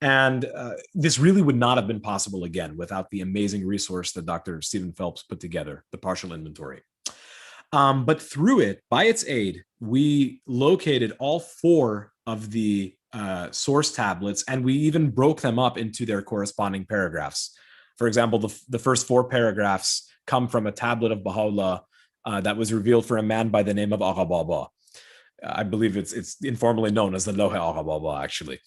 And this really would not have been possible again without the amazing resource that Dr. Stephen Phelps put together, the partial inventory. But through it, by its aid, we located all 4 of the source tablets, and we even broke them up into their corresponding paragraphs. For example, the first 4 paragraphs come from a tablet of Baha'u'lláh that was revealed for a man by the name of Agha Baba. I believe it's informally known as the Loha Agha Baba, actually.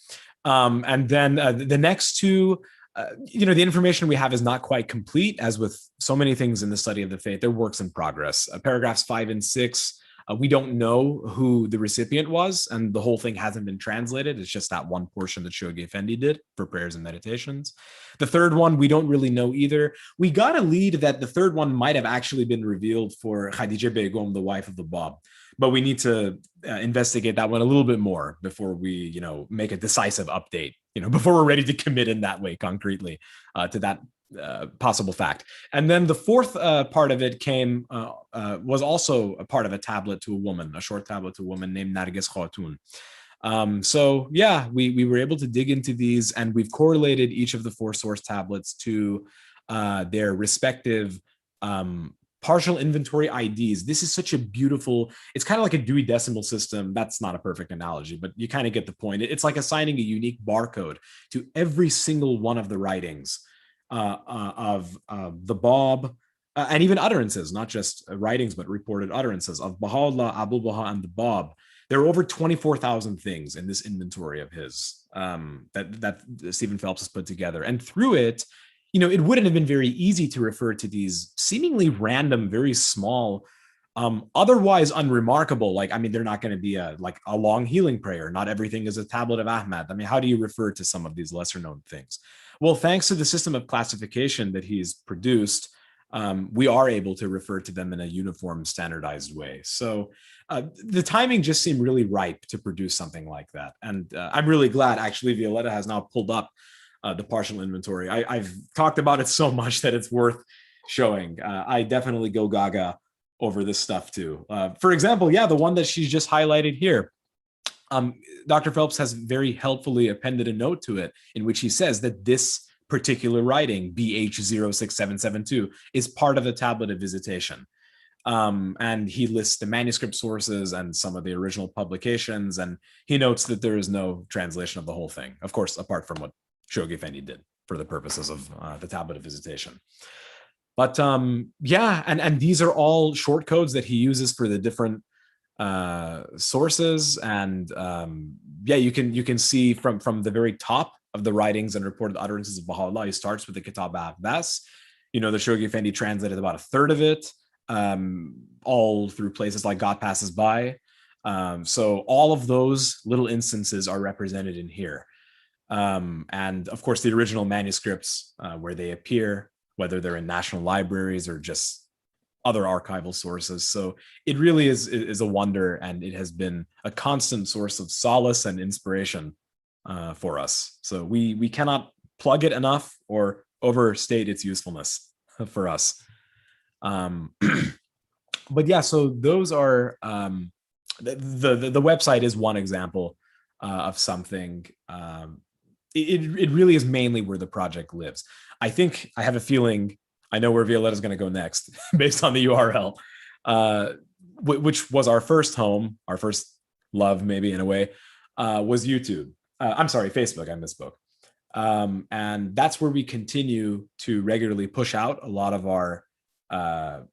And then the next 2, the information we have is not quite complete, as with so many things in the study of the faith. They're works in progress. Paragraphs 5 and 6, we don't know who the recipient was, and the whole thing hasn't been translated. It's just that one portion that Shoghi Effendi did for prayers and meditations. The third one, we don't really know either. We got a lead that the third one might have actually been revealed for Khadija Begum, the wife of the Bab. But we need to investigate that one a little bit more before we, make a decisive update, before we're ready to commit in that way concretely to that possible fact. And then the fourth part of it was also a part of a tablet to a woman, a short tablet to a woman named Nargis Khatun. So yeah, we were able to dig into these, and we've correlated each of the 4 source tablets to their respective partial inventory IDs. This is such a beautiful, it's kind of like a Dewey Decimal System. That's not a perfect analogy, but you kind of get the point. It's like assigning a unique barcode to every single one of the writings of the Bab, and even utterances, not just writings, but reported utterances of Bahá'u'lláh, Abul Baha, and the Bab. There are over 24,000 things in this inventory of his that Stephen Phelps has put together. And through it, you know, it wouldn't have been very easy to refer to these seemingly random, very small, otherwise unremarkable. Like, I mean, they're not going to be a long healing prayer. Not everything is a tablet of Ahmad. I mean, how do you refer to some of these lesser known things? Well, thanks to the system of classification that he's produced, we are able to refer to them in a uniform, standardized way. So the timing just seemed really ripe to produce something like that. And I'm really glad, actually, Violetta has now pulled up the partial inventory. I've talked about it so much that it's worth showing. I definitely go gaga over this stuff too. For example, yeah, the one that she's just highlighted here. Dr. Phelps has very helpfully appended a note to it in which he says that this particular writing, BH06772, is part of the Tablet of Visitation. And he lists the manuscript sources and some of the original publications, and he notes that there is no translation of the whole thing, of course, apart from what Shoghi Effendi did for the purposes of the Tablet of Visitation. But yeah, and these are all short codes that he uses for the different sources. And yeah, you can see from the very top of the writings and reported utterances of Baha'u'lláh, he starts with the Kitab al-Abbas. You know, the Shoghi Effendi translated about a third of it, all through places like God Passes By. So all of those little instances are represented in here. And of course, the original manuscripts where they appear, whether they're in national libraries or just other archival sources. So it really is a wonder, and it has been a constant source of solace and inspiration for us. So we cannot plug it enough or overstate its usefulness for us. But yeah, so those are the website is one example of something. It really is mainly where the project lives. I think I have a feeling I know where Violetta is going to go next based on the URL, which was our first home, our first love, maybe in a way, was YouTube. I'm sorry, Facebook, I misspoke. And that's where we continue to regularly push out a lot of our videos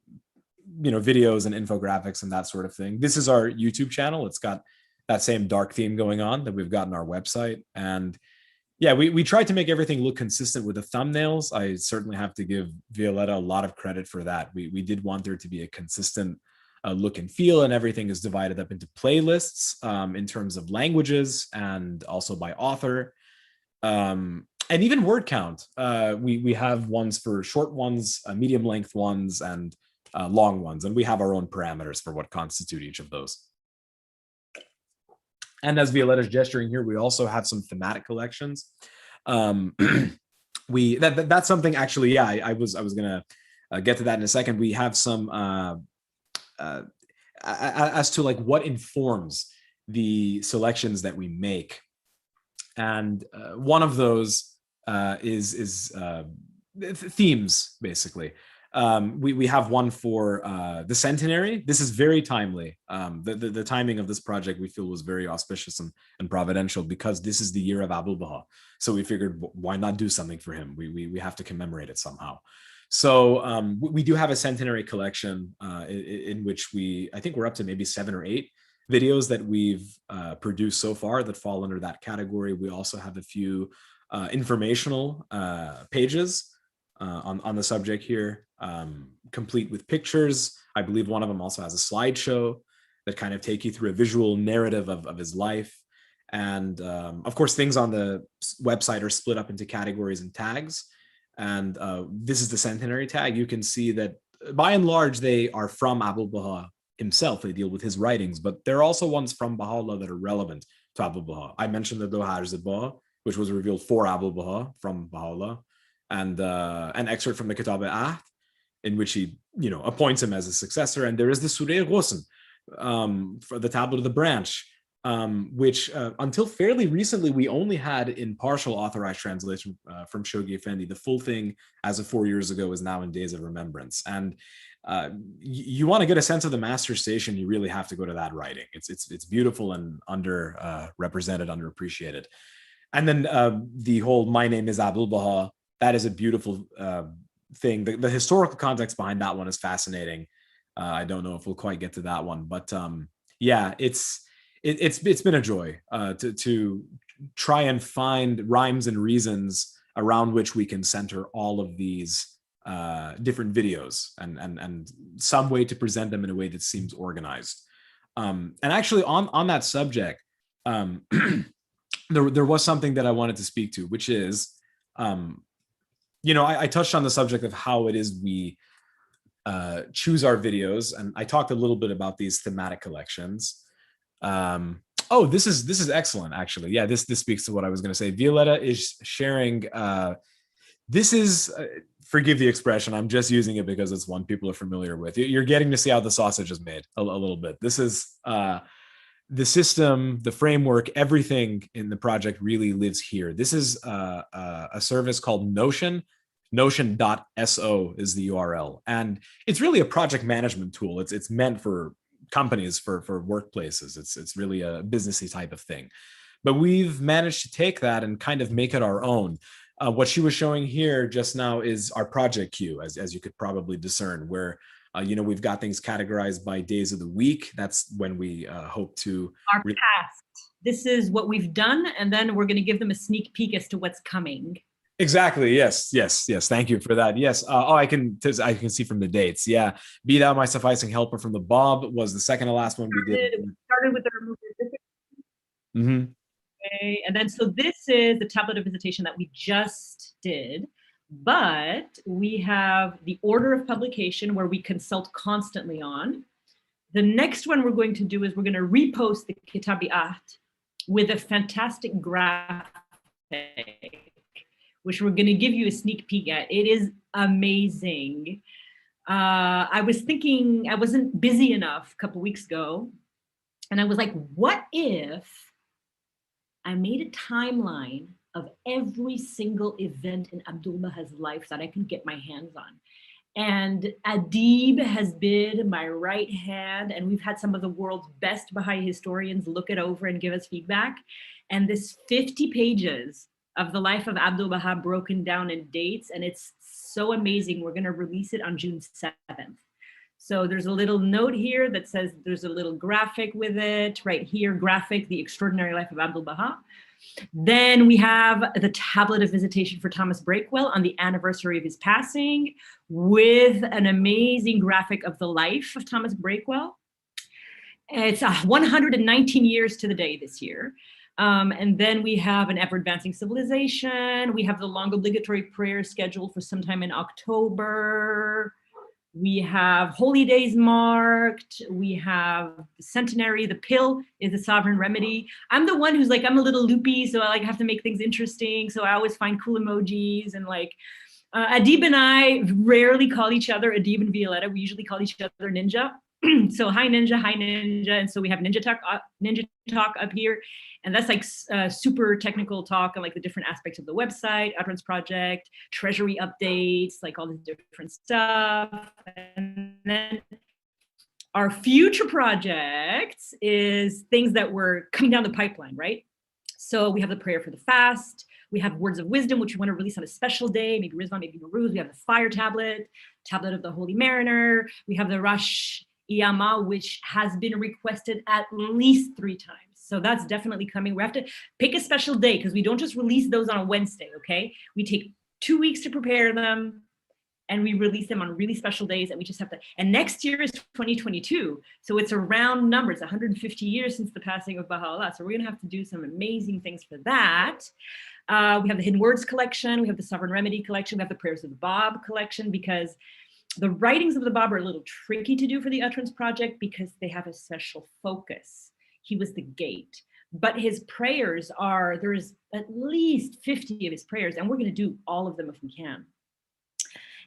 and infographics and that sort of thing. This is our YouTube channel. It's got that same dark theme going on that we've got on our website. And yeah, we tried to make everything look consistent with the thumbnails. I certainly have to give Violetta a lot of credit for that. We did want there to be a consistent look and feel, and everything is divided up into playlists in terms of languages and also by author. And even word count. We have ones for short ones, medium length ones, and long ones. And we have our own parameters for what constitute each of those. And as Violetta's gesturing here, we also have some thematic collections. That's something actually, yeah, I was gonna get to that in a second. We have some as to like what informs the selections that we make. And one of those is themes, basically. We have one for the Centenary. This is very timely. The timing of this project we feel was very auspicious and providential, because this is the year of Abdul Baha. So we figured, why not do something for him? We have to commemorate it somehow. So we do have a Centenary Collection in which I think we're up to maybe 7 or 8 videos that we've produced so far that fall under that category. We also have a few informational pages on the subject here, complete with pictures. I believe one of them also has a slideshow that kind of take you through a visual narrative of his life. And of course, things on the website are split up into categories and tags. And this is the Centenary tag. You can see that by and large, they are from Abdul Baha himself. They deal with his writings, but there are also ones from Baha'u'lláh that are relevant to Abdul Baha. I mentioned the Doha Baha, which was revealed for Abdul Baha from Baha'u'lláh, and an excerpt from the Kitab al-Ahd, in which he, appoints him as a successor. And there is the Surah Ghusn, for the Tablet of the Branch, which until fairly recently, we only had in partial authorized translation from Shoghi Effendi. The full thing, as of 4 years ago, is now in Days of Remembrance. And you want to get a sense of the master station, you really have to go to that writing. It's beautiful and represented, underappreciated. And then the whole "My name is Abdul Baha," that is a beautiful thing. The historical context behind that one is fascinating. I don't know if we'll quite get to that one, but yeah, it's been a joy to try and find rhymes and reasons around which we can center all of these different videos and some way to present them in a way that seems organized. And actually, on that subject, there was something that I wanted to speak to, which is, I touched on the subject of how it is we choose our videos, and I talked a little bit about these thematic collections. This is excellent, actually. Yeah, this speaks to what I was going to say. Violetta is sharing. This is, forgive the expression, I'm just using it because it's one people are familiar with. You're getting to see how the sausage is made a little bit. This is the system, the framework, everything in the project really lives here. This is a service called Notion. Notion.so is the URL. And it's really a project management tool. It's meant for companies, for workplaces. It's really a businessy type of thing. But we've managed to take that and kind of make it our own. What she was showing here just now is our project queue, as you could probably discern, where we've got things categorized by days of the week. That's when we hope to. Our past. This is what we've done, and then we're going to give them a sneak peek as to what's coming. Exactly. Yes. Thank you for that. Yes. I can see from the dates. Yeah. Be Thou My Sufficing Helper from the Bab was the second to last one we did. We started with the removal. Mm-hmm. Okay. And then, so this is the tablet of visitation that we just did, but we have the order of publication where we consult constantly on. The next one we're going to do is we're going to repost the Kitabi'at with a fantastic graphic, which we're going to give you a sneak peek at. It is amazing. I was thinking, I wasn't busy enough a couple weeks ago, and I was like, what if I made a timeline of every single event in Abdul Baha's life that I can get my hands on? And Adib has been my right hand, and we've had some of the world's best Baha'i historians look it over and give us feedback. And this 50 pages of the life of Abdul Baha broken down in dates, and it's so amazing. We're going to release it on June 7th. So there's a little note here that says there's a little graphic with it right here, graphic, the extraordinary life of Abdul Baha. Then we have the tablet of visitation for Thomas Breakwell on the anniversary of his passing, with an amazing graphic of the life of Thomas Breakwell. It's 119 years to the day this year. And then we have an ever advancing civilization. We have the long obligatory prayer scheduled for sometime in October. We have holy days marked. We have the centenary. The pill is the sovereign remedy. I'm the one who's like, I'm a little loopy, so I have to make things interesting. So I always find cool emojis, and Adib and I rarely call each other Adib and Violetta. We usually call each other Ninja. So hi Ninja. And so we have Ninja Talk up here. And that's super technical talk on the different aspects of the website, Utterance Project, Treasury updates, all this different stuff. And then our future projects is things that were coming down the pipeline, right? So we have the prayer for the fast. We have words of wisdom, which we want to release on a special day, maybe Rizwan, maybe Nowruz. We have the fire tablet of the Holy Mariner. We have the Rosh Iyama, which has been requested at least 3 times. So that's definitely coming. We have to pick a special day, because we don't just release those on a Wednesday, okay? We take 2 weeks to prepare them, and we release them on really special days, and we just have to, and next year is 2022. So it's a round number. It's 150 years since the passing of Bahá'u'lláh. So we're gonna have to do some amazing things for that. We have the Hidden Words collection. We have the Sovereign Remedy collection. We have the Prayers of the Bab collection, because the writings of the Bab are a little tricky to do for the Utterance Project because they have a special focus. He was the gate, but his prayers there's at least 50 of his prayers, and we're going to do all of them if we can.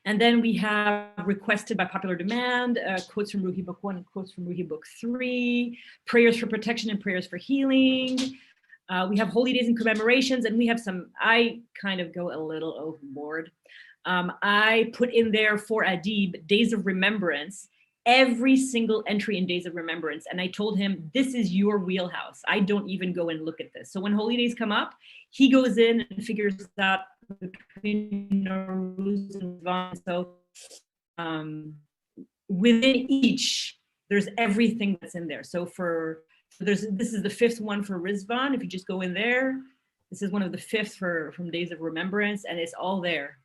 And then we have requested by popular demand, quotes from Ruhi Book 1 and quotes from Ruhi Book 3, prayers for protection and prayers for healing. We have holy days and commemorations, and we have some, I kind of go a little overboard. I put in there for Adib, Days of Remembrance, every single entry in Days of Remembrance. And I told him, this is your wheelhouse. I don't even go and look at this. So when holy days come up, he goes in and figures out between Nowruz and Rizvan. So within each, there's everything that's in there. So this is the 5th one for Rizvan. If you just go in there, this is one of the 5th from Days of Remembrance, and it's all there.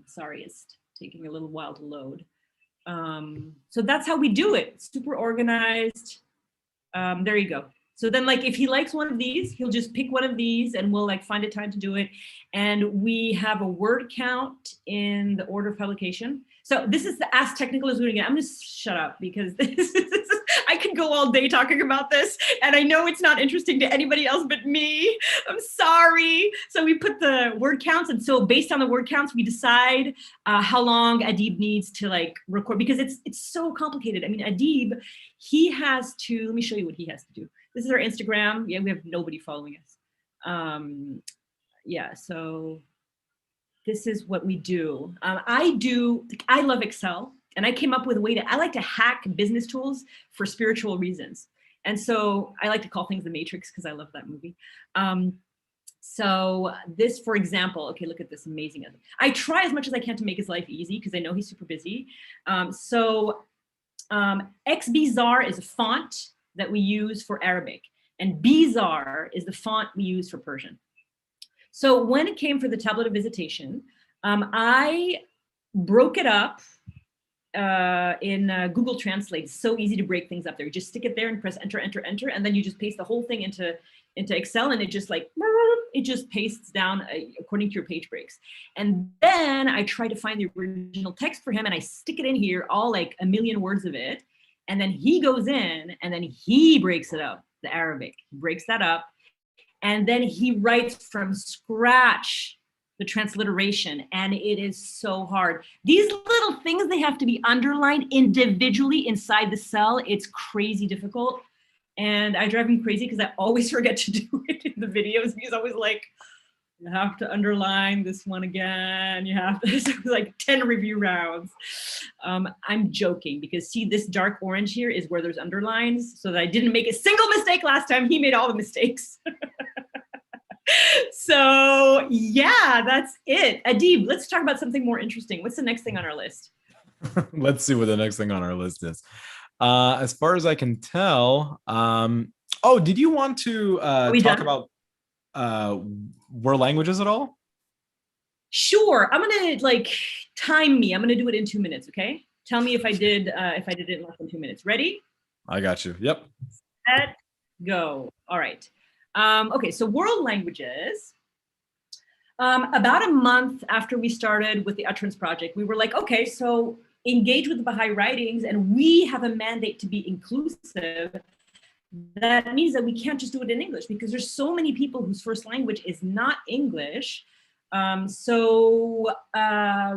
Sorry, it's taking a little while to load. So that's how we do it. Super organized. There you go. So then, like, if he likes one of these, he'll just pick one of these and we'll like find a time to do it. And we have a word count in the order of publication. So this is the Ask Technical is again. I'm just shut up because I could go all day talking about this, and I know it's not interesting to anybody else but me. I'm sorry. So we put the word counts, and so based on the word counts, we decide how long Adib needs to like record, because it's so complicated. I mean, Adib, he has to. Let me show you what he has to do. This is our Instagram. Yeah, we have nobody following us. Yeah, so this is what we do. I love Excel, and I came up with a way I like to hack business tools for spiritual reasons. And so I like to call things the Matrix because I love that movie. So this, for example, okay, look at this amazing. I try as much as I can to make his life easy because I know he's super busy. XBZAR is a font that we use for Arabic, and BZAR is the font we use for Persian. So when it came for the Tablet of Visitation, I broke it up in Google Translate. It's so easy to break things up there. You just stick it there and press enter, enter, enter, and then you just paste the whole thing into Excel, and it just like, it just pastes down according to your page breaks. And then I try to find the original text for him, and I stick it in here, all like a million words of it. And then he goes in and then he breaks it up, the Arabic, breaks that up. And then he writes from scratch the transliteration, and it is so hard. These little things, they have to be underlined individually inside the cell. It's crazy difficult. And I drive him crazy because I always forget to do it in the videos. He's always like, you have to underline this one again. You have to, it's like 10 review rounds. I'm joking because see, this dark orange here is where there's underlines, so that I didn't make a single mistake last time. He made all the mistakes. So yeah, that's it. Adib, let's talk about something more interesting. What's the next thing on our list? Let's see what the next thing on our list is. As far as I can tell, did you want to talk about world languages at all? Sure. I'm gonna like time me. I'm gonna do it in 2 minutes. Okay. Tell me if I did it in less than 2 minutes. Ready? I got you. Yep. Set, go. All right. Okay. So world languages. About a month after we started with the Utterance Project, we were like, okay, so engage with the Baha'i writings, and we have a mandate to be inclusive. That means that we can't just do it in English because there's so many people whose first language is not English. So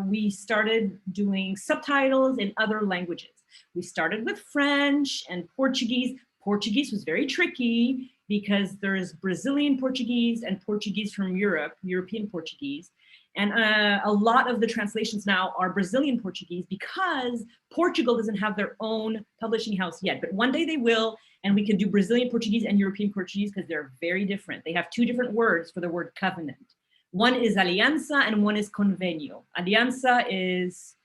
we started doing subtitles in other languages. We started with French and Portuguese. Portuguese was very tricky because there's Brazilian Portuguese and Portuguese from Europe, European Portuguese. And a lot of the translations now are Brazilian Portuguese because Portugal doesn't have their own publishing house yet. But one day they will, and we can do Brazilian Portuguese and European Portuguese because they're very different. They have 2 different words for the word covenant. One is aliança and one is convênio. Aliança is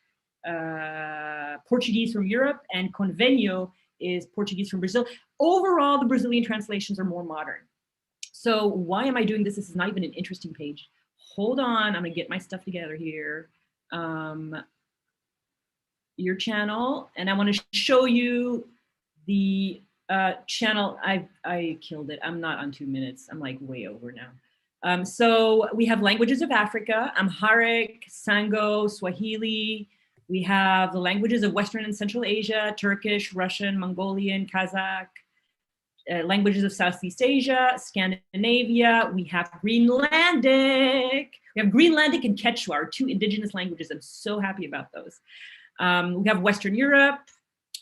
Portuguese from Europe, and convênio is Portuguese from Brazil. Overall, the Brazilian translations are more modern. So why am I doing this? This is not even an interesting page. Hold on, I'm gonna get my stuff together here. Your channel, and I wanna show you the channel. I killed it. I'm not on 2 minutes. I'm like way over now. So we have languages of Africa, Amharic, Sango, Swahili. We have the languages of Western and Central Asia, Turkish, Russian, Mongolian, Kazakh, languages of Southeast Asia, Scandinavia. We have Greenlandic. We have Greenlandic and Quechua, our two indigenous languages. I'm so happy about those. We have Western Europe.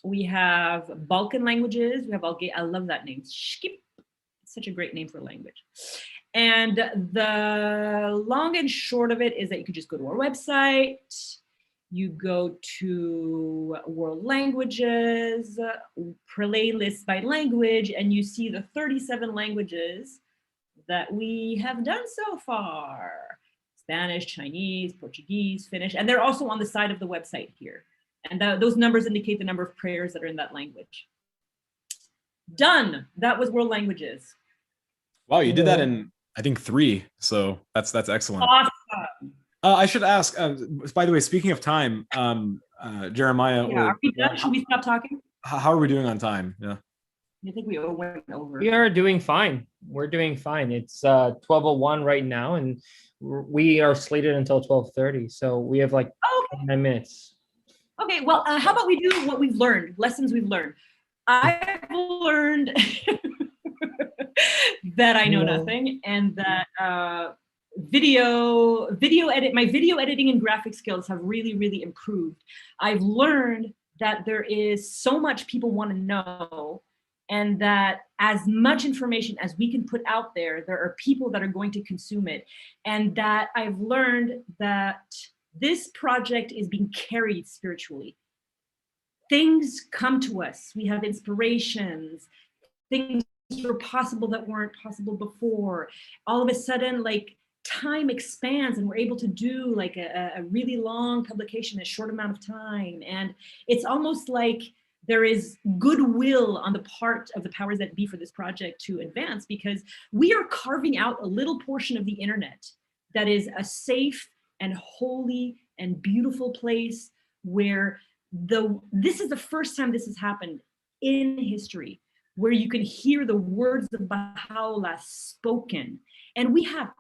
We have Balkan languages. We have I love that name. Skip. Such a great name for a language. And the long and short of it is that you could just go to our website. You go to world languages, playlist by language, and you see the 37 languages that we have done so far. Spanish, Chinese, Portuguese, Finnish, and they're also on the side of the website here. And those numbers indicate the number of prayers that are in that language. Done. That was world languages. Wow, you did that in, I think, 3. So that's excellent. Awesome. I should ask, by the way, speaking of time, Jeremiah. Yeah, are we done? Should we stop talking? How are we doing on time? Yeah. I think we went over. We are doing fine. We're doing fine. It's 12:01 right now, and we are slated until 12:30. So we have like 9 minutes. Okay, well, how about we do what we've learned, lessons we've learned. I've learned that I know nothing, and that my video editing and graphic skills have really improved. I've learned that there is so much people want to know, and that as much information as we can put out there, there are people that are going to consume it. And that I've learned that this project is being carried spiritually. Things come to us. We have inspirations. Things are possible that weren't possible before. All of a sudden, like, time expands and we're able to do like a really long publication in a short amount of time. And it's almost like there is goodwill on the part of the powers that be for this project to advance, because we are carving out a little portion of the internet that is a safe and holy and beautiful place where this is the first time this has happened in history, where you can hear the words of Baha'u'lláh spoken. And we have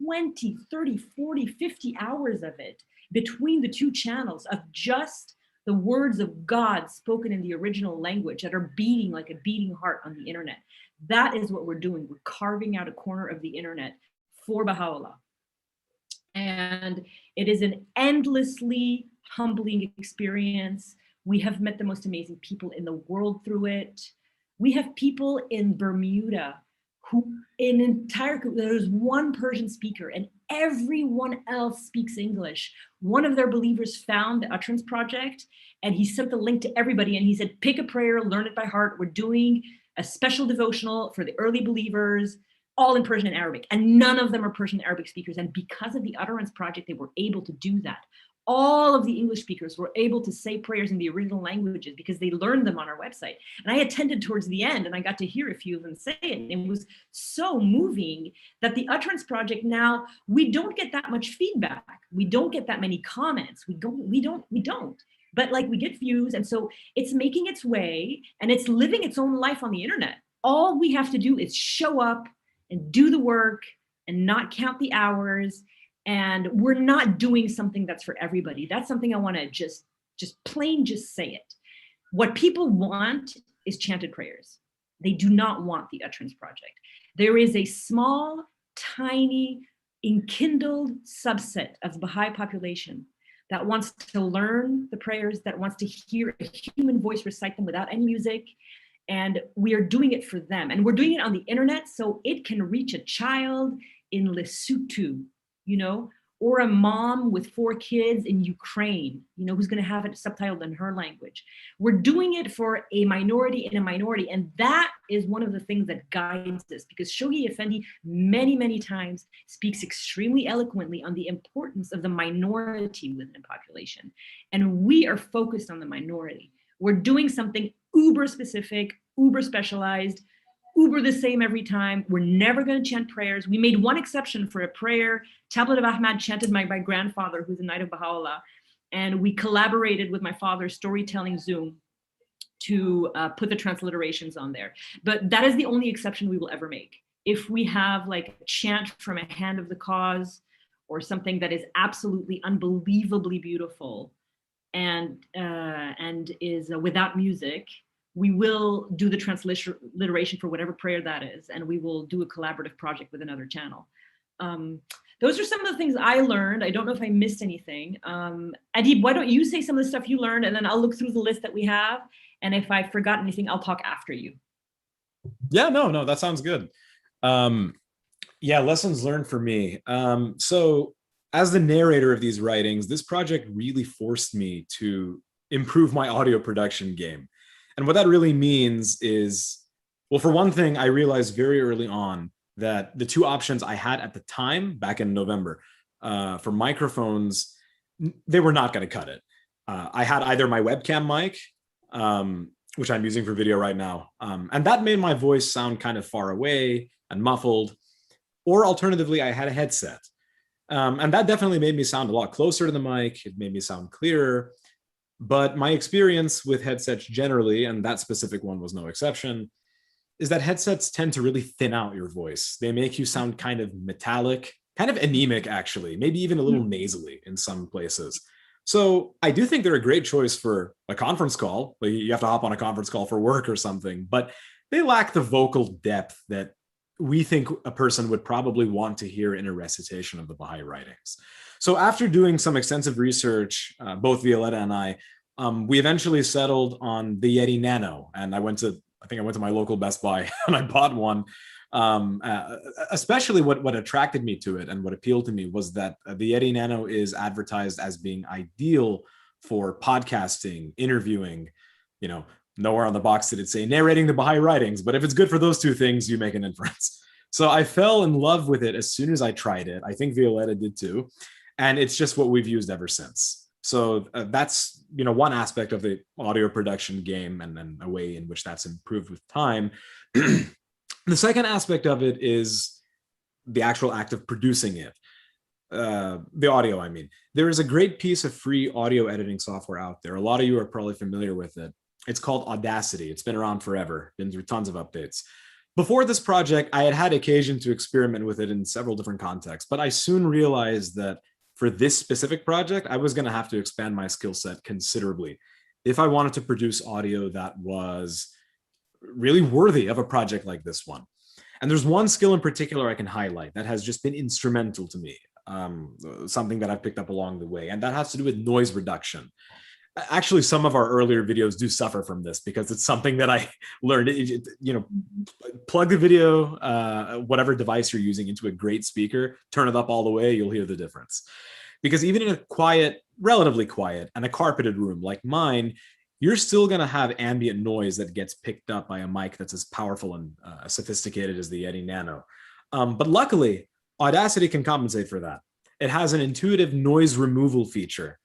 20, 30, 40, 50 hours of it between the two channels of just the words of God spoken in the original language that are beating like a beating heart on the internet. That is what we're doing. We're carving out a corner of the internet for Baha'u'lláh. And it is an endlessly humbling experience. We have met the most amazing people in the world through it. We have people in Bermuda who there's one Persian speaker and everyone else speaks English. One of their believers found the Utterance Project, and he sent the link to everybody, and he said, pick a prayer, learn it by heart. We're doing a special devotional for the early believers, all in Persian and Arabic, and none of them are Persian and Arabic speakers. And because of the Utterance Project, they were able to do that. All of the English speakers were able to say prayers in the original languages because they learned them on our website. And I attended towards the end, and I got to hear a few of them say it. And it was so moving that the Utterance Project now, we don't get that much feedback. We don't get that many comments. We don't. But like, we get views, and so it's making its way, and it's living its own life on the internet. All we have to do is show up and do the work and not count the hours. And we're not doing something that's for everybody. That's something I want to just say it. What people want is chanted prayers. They do not want the Utterance Project. There is a small, tiny, enkindled subset of the Baha'i population that wants to learn the prayers, that wants to hear a human voice recite them without any music. And we are doing it for them. And we're doing it on the internet so it can reach a child in Lesotho, or a mom with 4 kids in Ukraine, who's going to have it subtitled in her language. We're doing it for a minority in a minority. And that is one of the things that guides us, because Shoghi Effendi many times speaks extremely eloquently on the importance of the minority within a population. And we are focused on the minority. We're doing something uber specific, uber specialized, uber the same every time. We're never going to chant prayers. We made one exception for a prayer, Tablet of Ahmad, chanted by my grandfather, who's a Knight of Baha'u'lláh. And we collaborated with my father's storytelling Zoom to put the transliterations on there. But that is the only exception we will ever make. If we have like a chant from a hand of the cause or something that is absolutely unbelievably beautiful and is without music, we will do the transliteration for whatever prayer that is, and we will do a collaborative project with another channel. Those are some of the things I learned. I don't know if I missed anything. Adib, why don't you say some of the stuff you learned, and then I'll look through the list that we have. And if I forgot anything, I'll talk after you. Yeah, no, that sounds good. Yeah, lessons learned for me. So as the narrator of these writings, this project really forced me to improve my audio production game. And what that really means is, well, for one thing, I realized very early on that the two options I had at the time, back in November, for microphones, they were not going to cut it. I had either my webcam mic, which I'm using for video right now, and that made my voice sound kind of far away and muffled, or alternatively, I had a headset. And that definitely made me sound a lot closer to the mic. It made me sound clearer. But my experience with headsets generally, and that specific one was no exception, is that headsets tend to really thin out your voice. They make you sound kind of metallic, kind of anemic, actually, maybe even a little nasally in some places. So I do think they're a great choice for a conference call. Like you have to hop on a conference call for work or something, but they lack the vocal depth that we think a person would probably want to hear in a recitation of the Baha'i writings. So after doing some extensive research, both Violetta and I, we eventually settled on the Yeti Nano, and I think I went to my local Best Buy and I bought one. Especially what attracted me to it and what appealed to me was that the Yeti Nano is advertised as being ideal for podcasting, interviewing. Nowhere on the box did it say narrating the Baha'i writings, but if it's good for those two things, you make an inference. So I fell in love with it as soon as I tried it. I think Violetta did too. And it's just what we've used ever since. So that's, one aspect of the audio production game, and then a way in which that's improved with time. The second aspect of it is the actual act of producing it. The audio, I mean. There is a great piece of free audio editing software out there. A lot of you are probably familiar with it. It's called Audacity. It's been around forever, been through tons of updates. Before this project, I had occasion to experiment with it in several different contexts, but I soon realized that for this specific project, I was going to have to expand my skill set considerably if I wanted to produce audio that was really worthy of a project like this one. And there's one skill in particular I can highlight that has just been instrumental to me, something that I've picked up along the way, and that has to do with noise reduction. Actually, some of our earlier videos do suffer from this because it's something that I learned. Plug the video, whatever device you're using, into a great speaker, turn it up all the way, you'll hear the difference. Because even in a quiet, relatively quiet, and a carpeted room like mine, you're still going to have ambient noise that gets picked up by a mic that's as powerful and sophisticated as the Yeti Nano. But luckily, Audacity can compensate for that. It has an intuitive noise removal feature,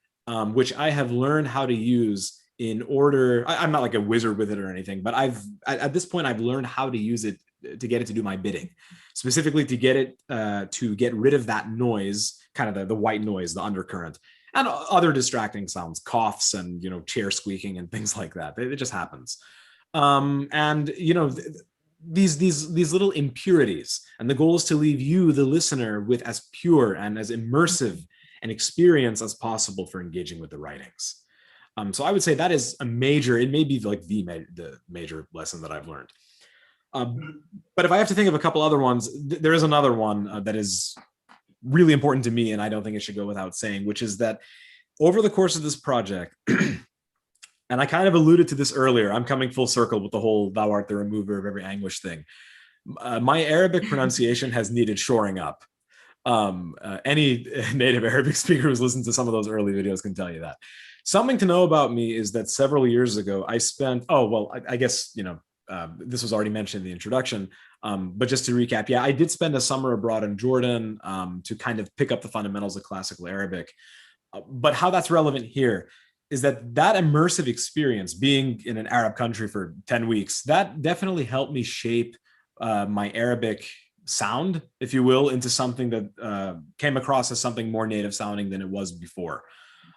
which I have learned how to use in order. I'm not like a wizard with it or anything, but at this point, I've learned how to use it to get it to do my bidding, specifically to get it to get rid of that noise, kind of the white noise, the undercurrent, and other distracting sounds, coughs and, chair squeaking and things like that. It just happens. These little impurities, and the goal is to leave you, the listener, with as pure and as immersive an experience as possible for engaging with the writings. So I would say that is a major, it may be like the major lesson that I've learned. But if I have to think of a couple other ones, there is another one that is really important to me, and I don't think it should go without saying, which is that over the course of this project, and I kind of alluded to this earlier, I'm coming full circle with the whole "thou art the remover of every anguish" thing. My Arabic pronunciation has needed shoring up. Any native Arabic speaker who's listened to some of those early videos can tell you that. Something to know about me is that several years ago, I spent, I guess, this was already mentioned in the introduction, but just to recap, yeah, I did spend a summer abroad in Jordan to kind of pick up the fundamentals of classical Arabic. But how that's relevant here is that immersive experience, being in an Arab country for 10 weeks, that definitely helped me shape my Arabic sound, if you will, into something that came across as something more native sounding than it was before.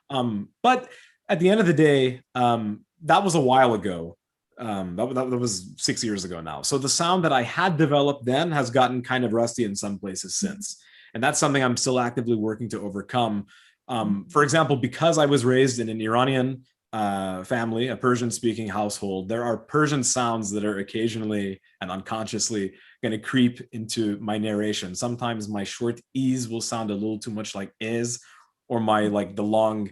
But at the end of the day, that was a while ago. That was 6 years ago now. So the sound that I had developed then has gotten kind of rusty in some places since. And that's something I'm still actively working to overcome. For example, because I was raised in an Iranian family, a Persian-speaking household, there are Persian sounds that are occasionally and unconsciously going to creep into my narration. Sometimes my short e's will sound a little too much like is, or my the long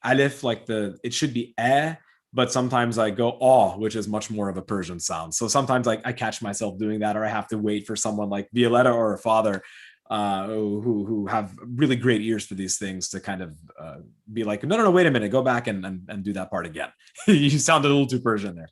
alif, it should be eh, but sometimes I go oh, which is much more of a Persian sound. So sometimes I catch myself doing that, or I have to wait for someone like Violetta or her father, who have really great ears for these things, to kind of be like, no, wait a minute, go back and do that part again. You sounded a little too Persian there.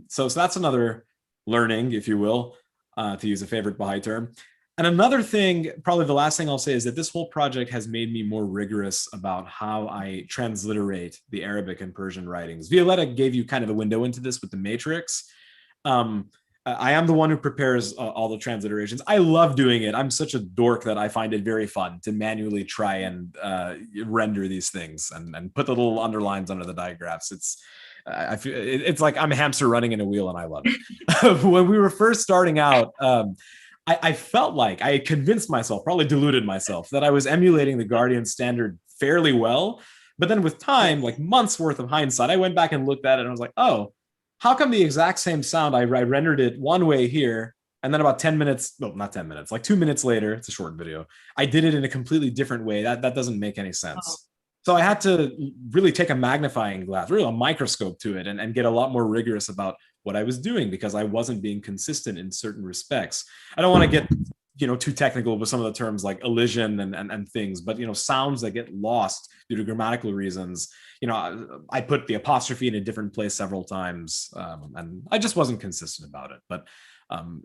So that's another learning, if you will, to use a favorite Baha'i term. And another thing, probably the last thing I'll say, is that this whole project has made me more rigorous about how I transliterate the Arabic and Persian writings. Violetta gave you kind of a window into this with the matrix. I am the one who prepares all the transliterations. I love doing it. I'm such a dork that I find it very fun to manually try and render these things and put the little underlines under the digraphs. I feel it's like I'm a hamster running in a wheel, and I love it. When we were first starting out, I felt like I had convinced myself, probably deluded myself, that I was emulating the Guardian standard fairly well. But then with time, like months worth of hindsight, I went back and looked at it and I was like, oh, how come the exact same sound, I rendered it one way here, and then about 10 minutes, no, not 10 minutes, like 2 minutes later, it's a short video, I did it in a completely different way. That doesn't make any sense. Oh. So I had to really take a magnifying glass, really a microscope to it, and get a lot more rigorous about what I was doing, because I wasn't being consistent in certain respects. I don't want to get too technical with some of the terms like elision and things, but sounds that get lost due to grammatical reasons. I put the apostrophe in a different place several times, and I just wasn't consistent about it. But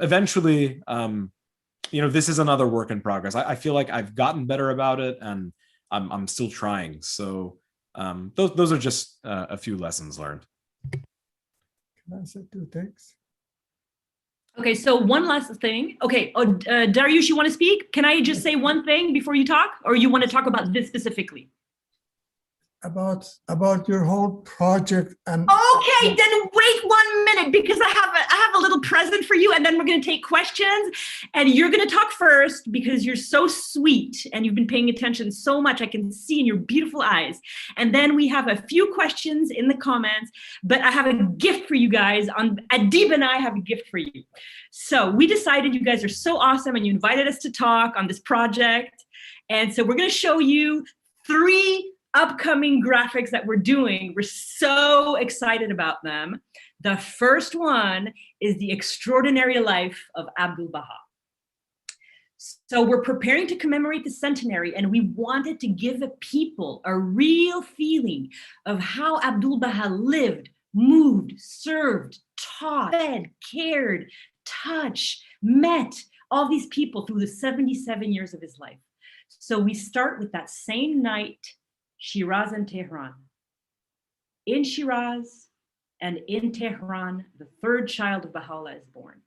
eventually, this is another work in progress. I feel like I've gotten better about it, and I'm still trying. So those are just a few lessons learned. Can I say two things? Okay, so one last thing. Okay, Dariush, you want to speak? Can I just say one thing before you talk, or you want to talk about this specifically? About your whole project. And okay, then wait 1 minute, because I have a little present for you, and then we're going to take questions, and you're going to talk first because you're so sweet and you've been paying attention so much. I can see in your beautiful eyes. And then we have a few questions in the comments, but I have a gift for you guys. Adib and I have a gift for you. So we decided you guys are so awesome and you invited us to talk on this project. And so we're going to show you 3 upcoming graphics that we're doing. We're so excited about them. The first one is the extraordinary life of Abdul Baha. So we're preparing to commemorate the centenary, and we wanted to give the people a real feeling of how Abdul Baha lived, moved, served, taught, fed, cared, touched, met all these people through the 77 years of his life. So we start with that same night, Shiraz and Tehran. In Shiraz and in Tehran, the 3rd child of Baha'u'lláh is born.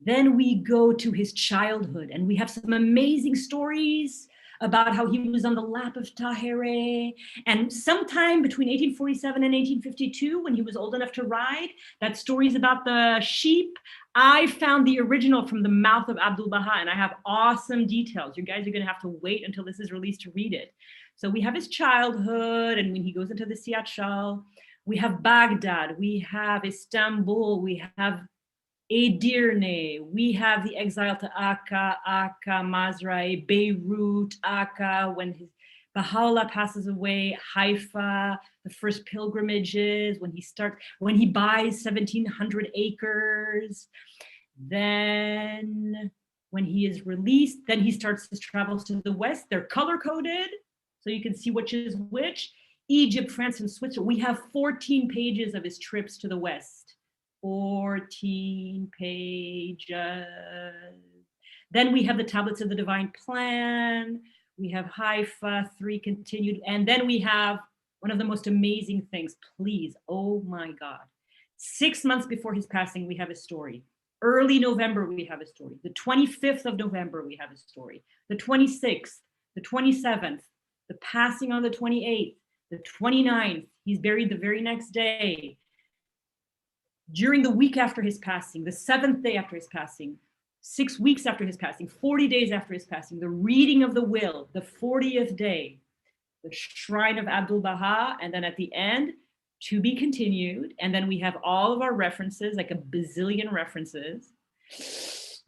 Then we go to his childhood, and we have some amazing stories about how he was on the lap of Tahirih, and sometime between 1847 and 1852, when he was old enough to ride. That story is about the sheep. I found the original from the mouth of Abdul Baha, and I have awesome details. You guys are going to have to wait until this is released to read it. So we have his childhood, and when he goes into the Siachal, we have Baghdad, we have Istanbul, we have Edirne, we have the exile to Akka, Mazrai, Beirut, Akka, when Baha'u'lláh passes away, Haifa, the first pilgrimages, when he buys 1,700 acres. Then when he is released, then he starts his travels to the West. They're color-coded, so you can see which is which. Egypt, France, and Switzerland. We have 14 pages of his trips to the West. 14 pages. Then we have the tablets of the divine plan. We have Haifa, 3 continued. And then we have one of the most amazing things. Please, oh my God. 6 months before his passing, we have a story. Early November, we have a story. The 25th of November, we have a story. The 26th, the 27th, the passing on the 28th, the 29th, he's buried the very next day. During the week after his passing, the 7th day after his passing, 6 weeks after his passing, 40 days after his passing, the reading of the will, the 40th day, the shrine of Abdul Baha, and then at the end, to be continued. And then we have all of our references, like a bazillion references.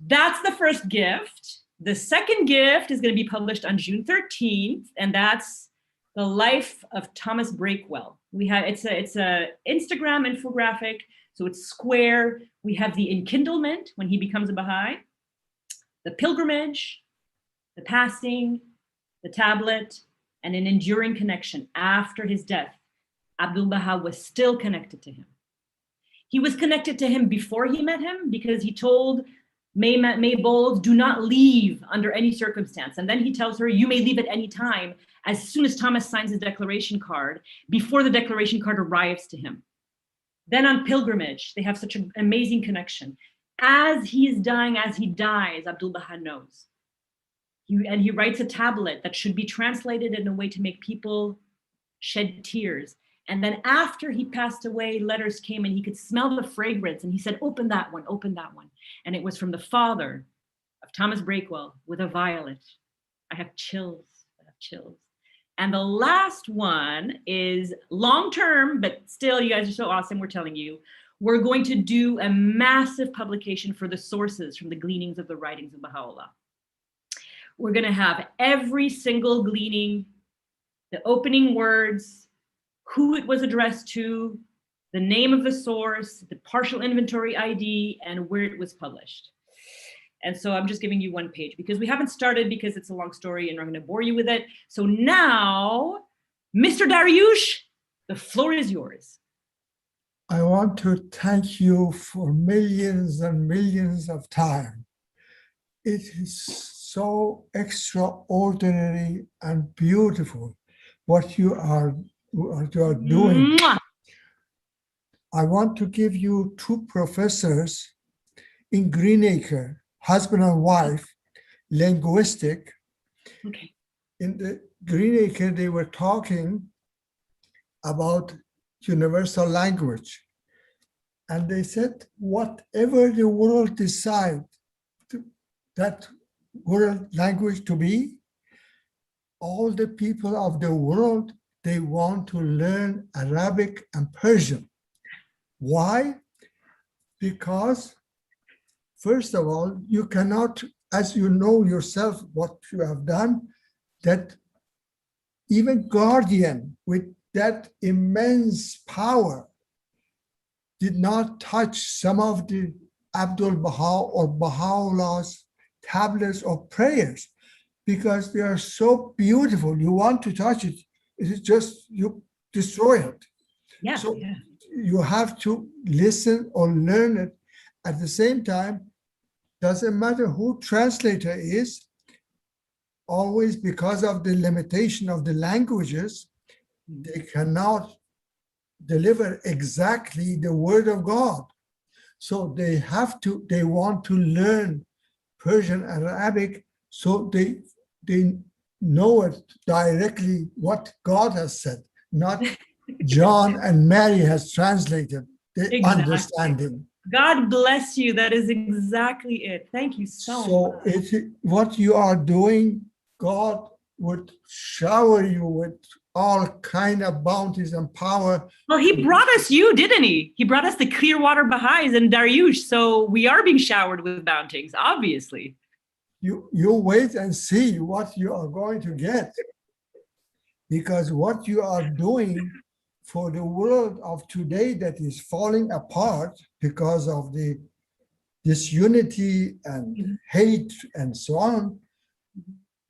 That's the first gift. The second gift is going to be published on June 13th, and that's the life of Thomas Breakwell. It's a Instagram infographic, so it's square. We have the enkindlement when he becomes a Baha'i, the pilgrimage, the passing, the tablet, and an enduring connection after his death. Abdul Baha was still connected to him. He was connected to him before he met him because he told May Bowles, do not leave under any circumstance. And then he tells her, you may leave at any time, as soon as Thomas signs his declaration card, before the declaration card arrives to him. Then on pilgrimage, they have such an amazing connection. As he is dying, as he dies, Abdul Baha knows. He writes a tablet that should be translated in a way to make people shed tears. And then after he passed away, letters came and he could smell the fragrance. And he said, open that one, open that one. And it was from the father of Thomas Breakwell with a violet. I have chills, I have chills. And the last one is long-term, but still you guys are so awesome, we're telling you. We're going to do a massive publication for the sources from the gleanings of the writings of Baha'u'lláh. We're gonna have every single gleaning, the opening words, who it was addressed to, the name of the source, the partial inventory ID, and where it was published. And so I'm just giving you one page because we haven't started because it's a long story and I'm gonna bore you with it. So now, Mr. Dariush, the floor is yours. I want to thank you for millions and millions of time. It is so extraordinary and beautiful what you are doing. Mwah! I want to give you two professors in Greenacre, husband and wife, linguistic. Okay. In the Greenacre, they were talking about universal language. And they said, whatever the world decides that world language to be, all the people of the world, they want to learn Arabic and Persian. Why? Because, first of all, you cannot, as you know yourself what you have done, that even Guardian with that immense power did not touch some of the Abdul Baha or Baha'u'llah's tablets or prayers because they are so beautiful. You want to touch it, it is just, you destroy it. Yeah, So yeah. you have to listen or learn it. At the same time, doesn't matter who translator is, always because of the limitation of the languages, they cannot deliver exactly the word of God. So they want to learn Persian and Arabic so they know it directly what God has said, not John and Mary has translated the Exactly. understanding. God bless you. That is exactly it. Thank you so much. What you are doing, God would shower you with all kind of bounties and power. Well, he brought us you, didn't he? He brought us the Clearwater Baha'is and Dariush. So we are being showered with bounties, obviously. You wait and see what you are going to get. Because what you are doing for the world of today that is falling apart because of the disunity and hate and so on,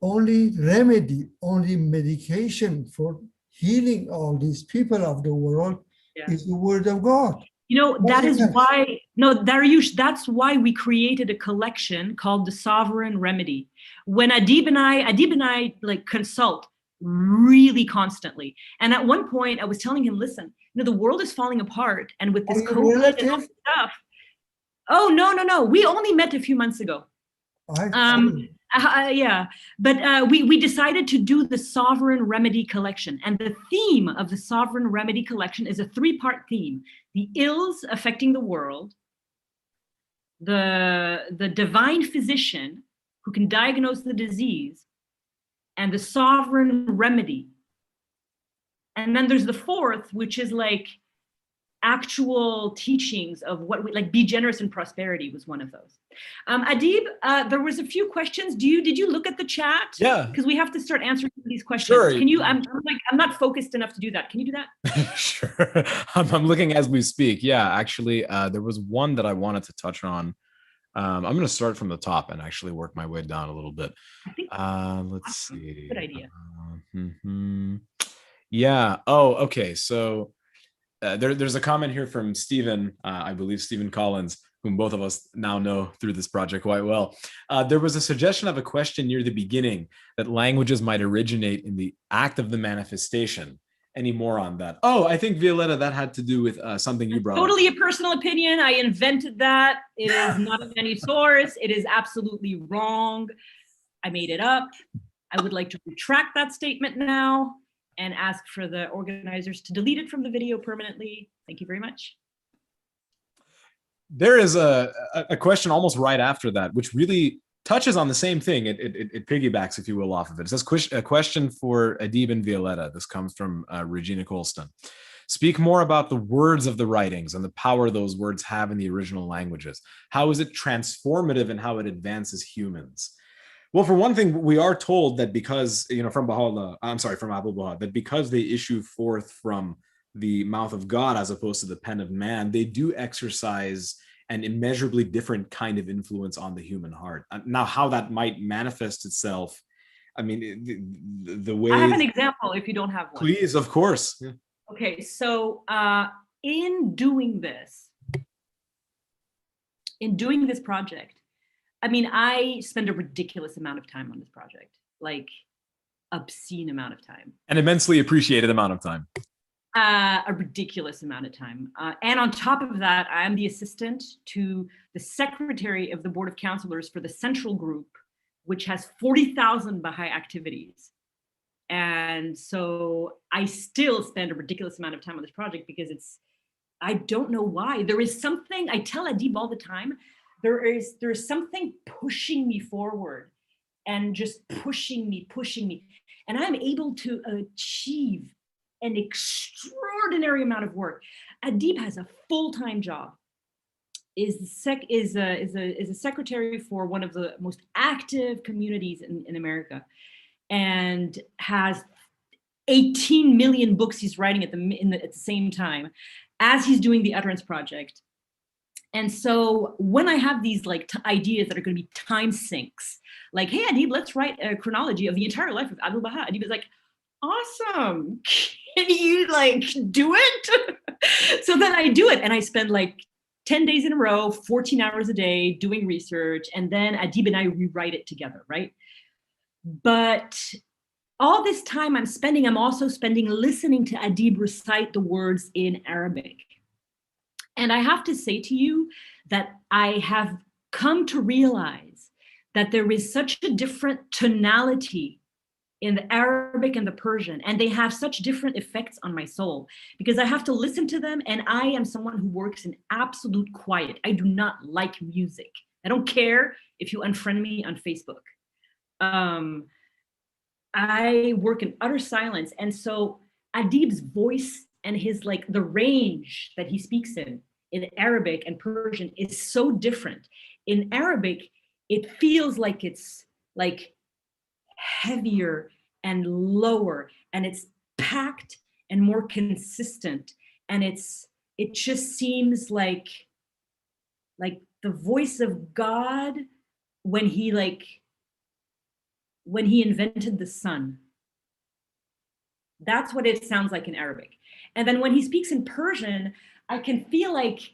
only remedy, only medication for healing all these people of the world is the word of God. You know, that is why, no, Dariush, that's why we created a collection called The Sovereign Remedy. When Adib and I like consult really constantly. And at one point I was telling him, listen, you know, the world is falling apart and with this COVID and all this stuff. Oh, no. We only met a few months ago. Yeah, but we decided to do the Sovereign Remedy Collection. And the theme of the Sovereign Remedy Collection is a three-part theme: the ills affecting the world, the divine physician who can diagnose the disease, and the sovereign remedy. And then there's the fourth, which is like actual teachings of what we like. Be generous and prosperity was one of those. Adib, there was a few questions. Did you look at the chat? Yeah. Because we have to start answering these questions. Sure. Can you? I'm not focused enough to do that. Can you do that? Sure. I'm looking as we speak. Yeah, actually, there was one that I wanted to touch on. I'm going to start from the top and actually work my way down a little bit. I think Let's see. good idea. Yeah. Oh, okay. So there's a comment here from Stephen, I believe Stephen Collins, whom both of us now know through this project quite well. There was a suggestion of a question near the beginning that languages might originate in the act of the manifestation. Any more on that? Oh, I think, Violetta, that had to do with something you brought Totally up. a personal opinion. I invented that. It is not in any source. It is absolutely wrong. I made it up. I would like to retract that statement now and ask for the organizers to delete it from the video permanently. Thank you very much. There is a question almost right after that, which really touches on the same thing. It piggybacks, if you will, off of it. It says, a question for Adib and Violetta. This comes from Regina Colston. Speak more about the words of the writings and the power those words have in the original languages. How is it transformative and how it advances humans? Well, for one thing, we are told that because, from Bahá'u'lláh, I'm sorry, from Abdul Baha, that because they issue forth from the mouth of God as opposed to the pen of man, they do exercise an immeasurably different kind of influence on the human heart. Now, how that might manifest itself, I mean, the way... I have an example if you don't have one. Please, of course. Yeah. Okay, so in doing this project, I mean, I spend a ridiculous amount of time on this project, like obscene amount of time. An immensely appreciated amount of time. A ridiculous amount of time. And on top of that, I'm the assistant to the secretary of the Board of Counselors for the Central Group, which has 40,000 Baha'i activities. And so I still spend a ridiculous amount of time on this project because I don't know why. There is something, I tell Adib all the time, there is something pushing me forward and just pushing me. And I'm able to achieve an extraordinary amount of work. Adib has a full-time job, is a secretary for one of the most active communities in America, and has 18 million books he's writing at the same time as he's doing the Utterance Project. And so when I have these ideas that are going to be time sinks, like, hey, Adib, let's write a chronology of the entire life of Abdul Baha. Adib is like, awesome. Can you do it? So then I do it. And I spend 10 days in a row, 14 hours a day doing research. And then Adib and I rewrite it together, right? But all this time I'm also spending listening to Adib recite the words in Arabic. And I have to say to you that I have come to realize that there is such a different tonality in the Arabic and the Persian, and they have such different effects on my soul because I have to listen to them, and I am someone who works in absolute quiet. I do not like music. I don't care if you unfriend me on Facebook. I work in utter silence, and so Adib's voice and his the range that he speaks in Arabic and Persian is so different. In Arabic, it feels like it's heavier and lower, and it's packed and more consistent, and it just seems like the voice of God when he invented the sun. That's what it sounds like in Arabic. And then when he speaks in Persian, I can feel like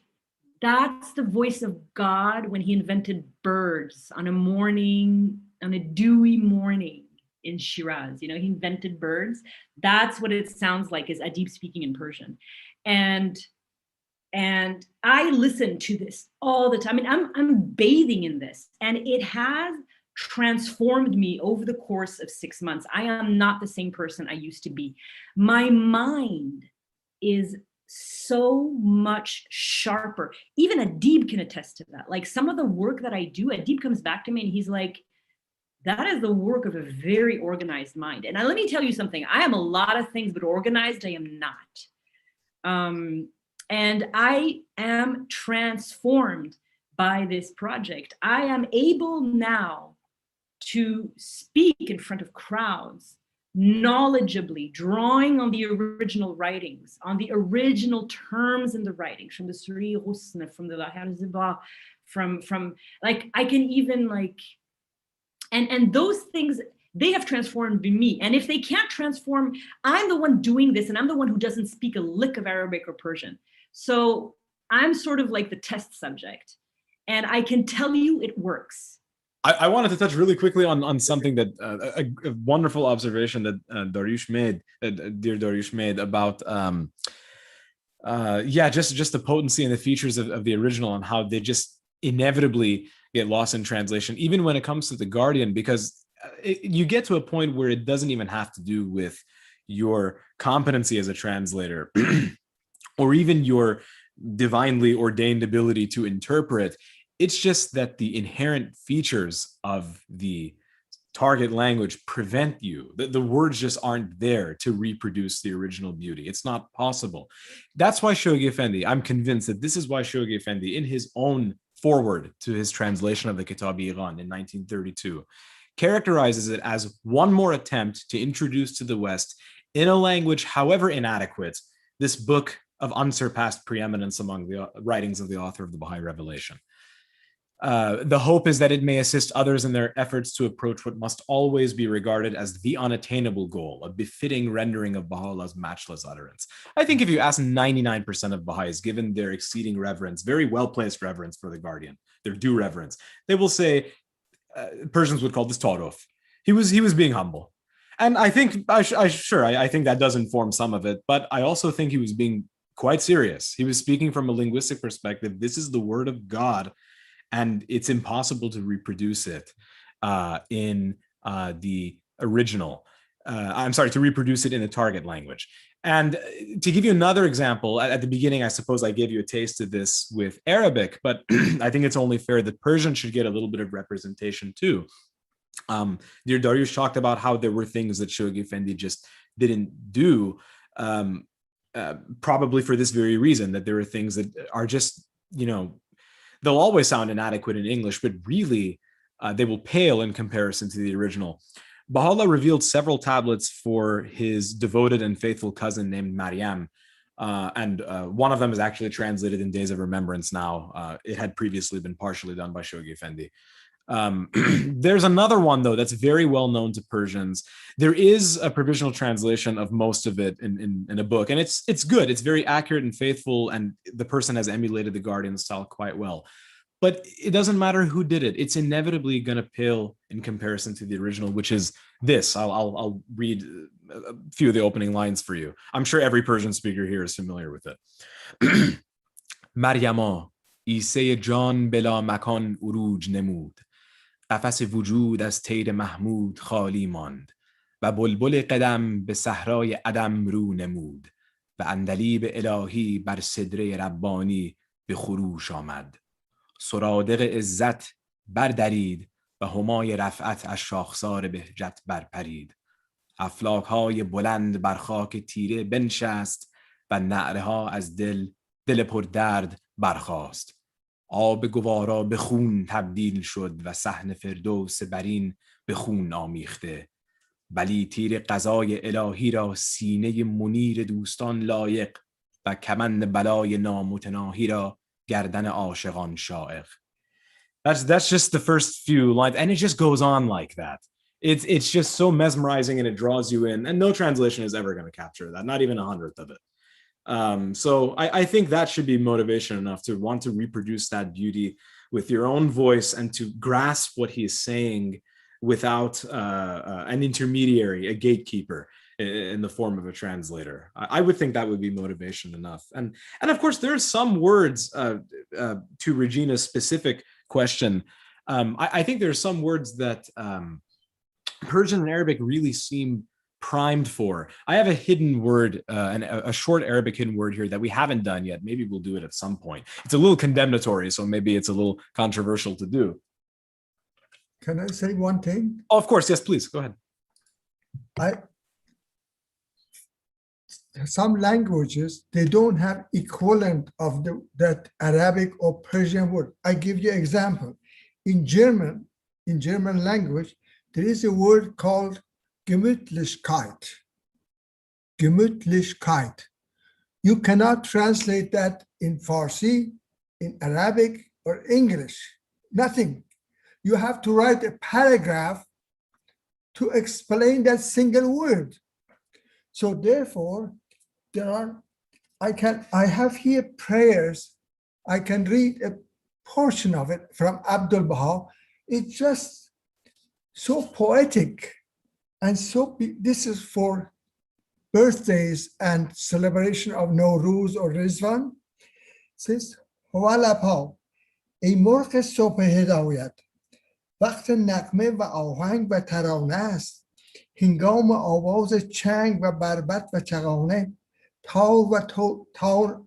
that's the voice of God when he invented birds on a dewy morning in Shiraz. He invented birds. That's what it sounds like is Adib speaking in Persian. And I listen to this all the time. I mean, I'm bathing in this, and it has transformed me over the course of 6 months. I am not the same person I used to be. My mind is so much sharper. Even Adib can attest to that. Some of the work that I do, Adib comes back to me and he's like, that is the work of a very organized mind. And let me tell you something. I am a lot of things, but organized, I am not. And I am transformed by this project. I am able now to speak in front of crowds, knowledgeably, drawing on the original writings, on the original terms in the writings, from the Suri Husna, from the Lahar, from like, I can even like, and those things, they have transformed me. And if they can't transform, I'm the one doing this, and I'm the one who doesn't speak a lick of Arabic or Persian. So I'm sort of like the test subject, and I can tell you it works. I wanted to touch really quickly on something that a wonderful observation that Dariush made, dear Dariush made about just the potency and the features of the original and how they just inevitably get lost in translation, even when it comes to the Guardian, because you get to a point where it doesn't even have to do with your competency as a translator or even your divinely ordained ability to interpret. It's just that the inherent features of the target language prevent you. The words just aren't there to reproduce the original beauty. It's not possible. That's why Shoghi Effendi, I'm convinced that this is why Shoghi Effendi, in his own foreword to his translation of the Kitab-i-Iran in 1932, characterizes it as one more attempt to introduce to the West, in a language however inadequate, this book of unsurpassed preeminence among the writings of the author of the Baha'i Revelation. The hope is that it may assist others in their efforts to approach what must always be regarded as the unattainable goal, a befitting rendering of Baha'u'llah's matchless utterance. I think if you ask 99% of Baha'is, given their exceeding reverence, very well-placed reverence for the Guardian, their due reverence, they will say, Persians would call this Ta'aruf. He was being humble. And I think, I think that does inform some of it, but I also think he was being quite serious. He was speaking from a linguistic perspective. This is the word of God, and it's impossible to reproduce it in the original. To reproduce it in the target language. And to give you another example, at the beginning, I suppose I gave you a taste of this with Arabic, but I think it's only fair that Persian should get a little bit of representation too. Dear Dariush talked about how there were things that Shoghi Effendi just didn't do, probably for this very reason, that there are things that are just, they'll always sound inadequate in English, but really they will pale in comparison to the original. Baha'u'lláh revealed several tablets for his devoted and faithful cousin named Maryam, and one of them is actually translated in Days of Remembrance now. It had previously been partially done by Shoghi Effendi. There's another one, though, that's very well known to Persians. There is a provisional translation of most of it in a book, and it's good. It's very accurate and faithful, and the person has emulated the Guardian style quite well. But it doesn't matter who did it. It's inevitably going to pale in comparison to the original, which is this. I'll read a few of the opening lines for you. I'm sure every Persian speaker here is familiar with it. Maryama, Ise Jan bela makan uruj nemud. قفس وجود از طیر محمود خالی ماند و بلبل قدم به صحرای عدم رو نمود و عندلیب الهی بر صدره ربانی به خروش آمد. سرادق عزت بردرید و همای رفعت از شاخسار بهجت برپرید. افلاک های بلند بر خاک تیره بنشست و نعره ها از دل پر درد برخاست. آب گوارا به خون تبدیل شد و صحن فردوس برین به خون آمیخته. ولی تیر قضای الهی را سینه منیر دوستان لایق و کمند بلای نامتناهی را گردن عاشقان شائق. That's just the first few lines, and it just goes on like that. It's just so mesmerizing, and it draws you in, and no translation is ever going to capture that, not even 1/100 of it. So I think that should be motivation enough to want to reproduce that beauty with your own voice and to grasp what he is saying without an intermediary, a gatekeeper in the form of a translator. I would think that would be motivation enough. And of course, there are some words to Regina's specific question. I think there are some words that Persian and Arabic really seem primed for. I have a hidden word, a short Arabic hidden word here that we haven't done yet. Maybe we'll do it at some point. It's a little condemnatory, so maybe it's a little controversial to do. Can I say one thing? Oh, of course, yes, please, go ahead. some languages, they don't have equivalent of that Arabic or Persian word. I give you example. In German language, there is a word called Gemütlichkeit. Gemütlichkeit. You cannot translate that in Farsi, in Arabic, or English. Nothing. You have to write a paragraph to explain that single word. So therefore, I have here prayers. I can read a portion of it from Abdul Baha. It's just so poetic and this is for birthdays and celebration of Nowruz or Rizwan. It says, Huwalapau, ای مرغ صبح هدایت وقت نغمه و آهنگ و ترانه است هنگام آواز چنگ و بربط و چغانه تار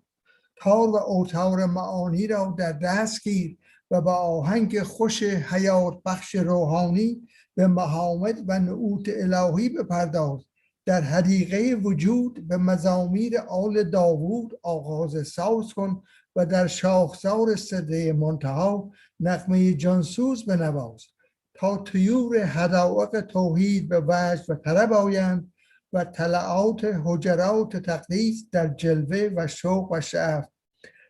و اوتار معانی را در دست گیر و با آهنگ خوش حیات بخش روحانی به محامد و نعوت الهی بپرداز در حدیقه وجود به مزامیر آل داوود آغاز ساز کن و در شاخسار سدره منتها نغمه جانسوز بنواز تا طیور حدائق توحید به وجد و طرب آیند و طلعات حجرات تقدیس در جلوه و شوق و شعف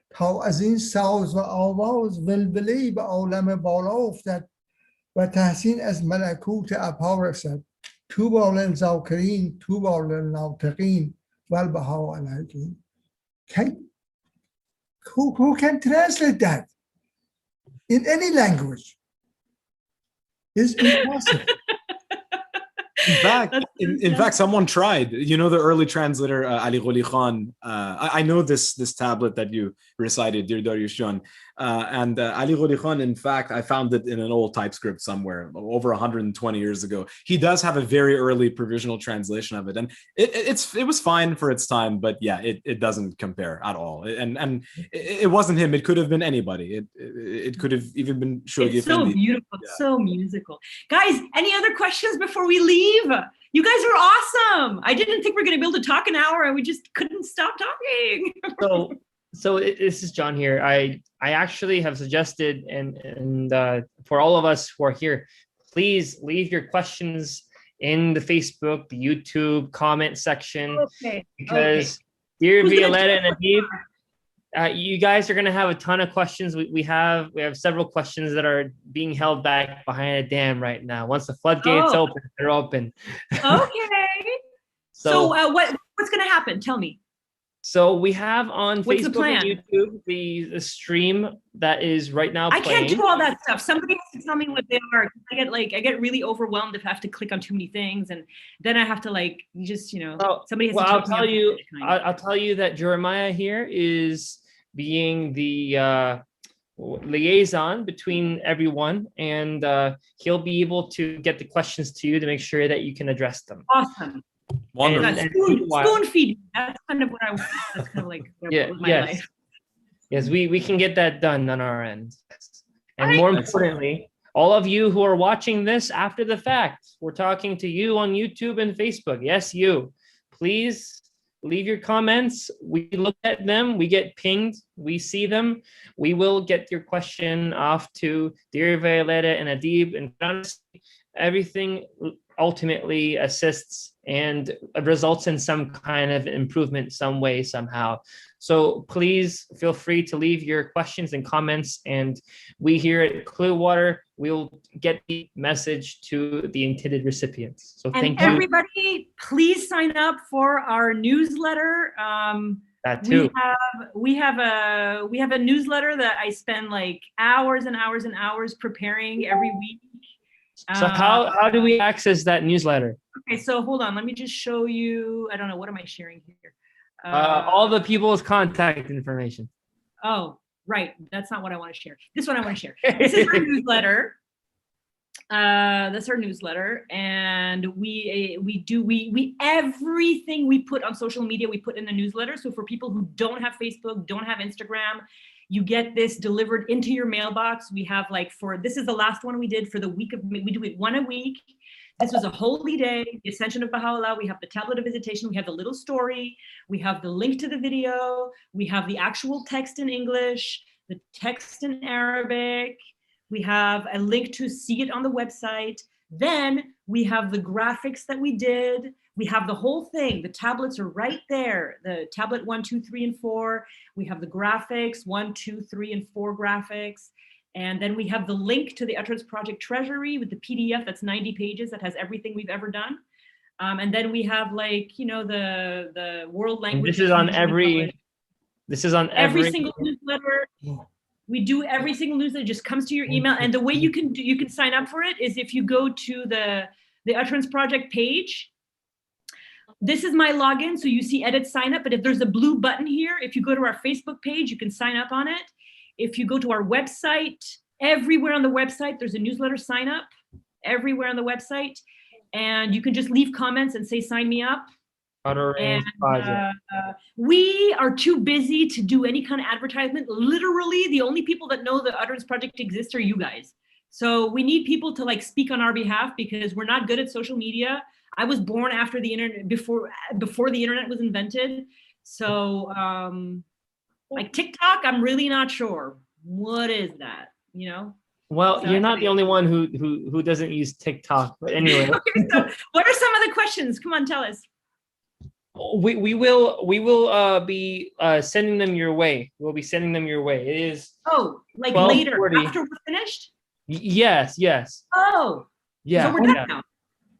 تا از این ساز و آواز ولوله‌ای به عالم بالا افتد و تحسین از ملکوت ابها رسد طوبی للذاکرین طوبی للناطقین والبهاء. Who can translate that in any language? It's impossible. In fact, someone tried. You know, the early translator Ali Gholi Khan. I know this tablet that you recited, Dear Darius John, and Ali Gholi Khan. In fact, I found it in an old typescript somewhere over 120 years ago. He does have a very early provisional translation of it, and it was fine for its time. But yeah, it doesn't compare at all. And it wasn't him. It could have been anybody. It could have even been Shoghi. It's so beautiful, yeah. So musical. Guys, any other questions before we leave? You guys were awesome. I didn't think we were going to be able to talk an hour and we just couldn't stop talking. So this is John here. I actually have suggested and for all of us who are here, please leave your questions in the Facebook, the YouTube comment section. Okay. Because dear Violetta and Adib, you guys are going to have a ton of questions. We have several questions that are being held back behind a dam right now. Once the floodgates open, they're open. Okay. So what's going to happen? Tell me. So we have on Facebook and YouTube the stream that is right now playing. I can't do all that stuff. Somebody has to tell me what they are. I get really overwhelmed if I have to click on too many things, and then I have to somebody has to tell me. I'll tell you that Jeremiah here is being the liaison between everyone, and he'll be able to get the questions to you to make sure that you can address them. Awesome. Spoon feeding. That's kind of what I want. That's kind of like my life. Yes, we can get that done on our end. And more importantly, all of you who are watching this after the fact, we're talking to you on YouTube and Facebook. Yes, you. Please leave your comments. We look at them. We get pinged. We see them. We will get your question off to Dear Violetta and Adib. And honestly, everything ultimately assists and results in some kind of improvement some way, somehow. So please feel free to leave your questions and comments, and we here at Clearwater will get the message to the intended recipients. So thank you. Everybody, please sign up for our newsletter. That too. We have a newsletter that I spend like hours and hours and hours preparing every week. So how do we access that newsletter? Okay, so hold on. Let me just show you. I don't know. What am I sharing here? All the people's contact information. Oh, right. That's not what I want to share. This one I want to share. This is our newsletter. That's our newsletter, and we everything we put on social media we put in the newsletter. So for people who don't have Facebook, don't have Instagram, you get this delivered into your mailbox. We have this is the last one we did for the week of, we do it one a week. This was a holy day, the Ascension of Bahá'u'lláh. We have the tablet of visitation. We have the little story. We have the link to the video. We have the actual text in English, the text in Arabic. We have a link to see it on the website. Then we have the graphics that we did. We have the whole thing. The tablets are right there. The tablet 1, 2, 3, and 4. We have the graphics, 1, 2, 3, and 4 graphics. And then we have the link to the Utterance Project Treasury with the PDF that's 90 pages that has everything we've ever done. And then we have like, you know, the world language. This is on every single newsletter. We do every single newsletter. It just comes to your email. And the way you can sign up for it is if you go to the Utterance Project page. This is my login. So you see edit sign up, but if there's a blue button here, if you go to our Facebook page, you can sign up on it. If you go to our website, everywhere on the website, there's a newsletter sign up everywhere on the website. And you can just leave comments and say, sign me up. We are too busy to do any kind of advertisement. Literally, the only people that know the Utterance Project exists are you guys. So we need people to like speak on our behalf because we're not good at social media. I was born after the internet, before the internet was invented. So like TikTok, I'm really not sure. What is that? You know? Well, you're not the only one who doesn't use TikTok, but anyway. Okay, so what are some of the questions? Come on, tell us. We will be sending them your way. We'll be sending them your way. It is like later after we're finished? Yes. Oh. Yeah. So we're done now.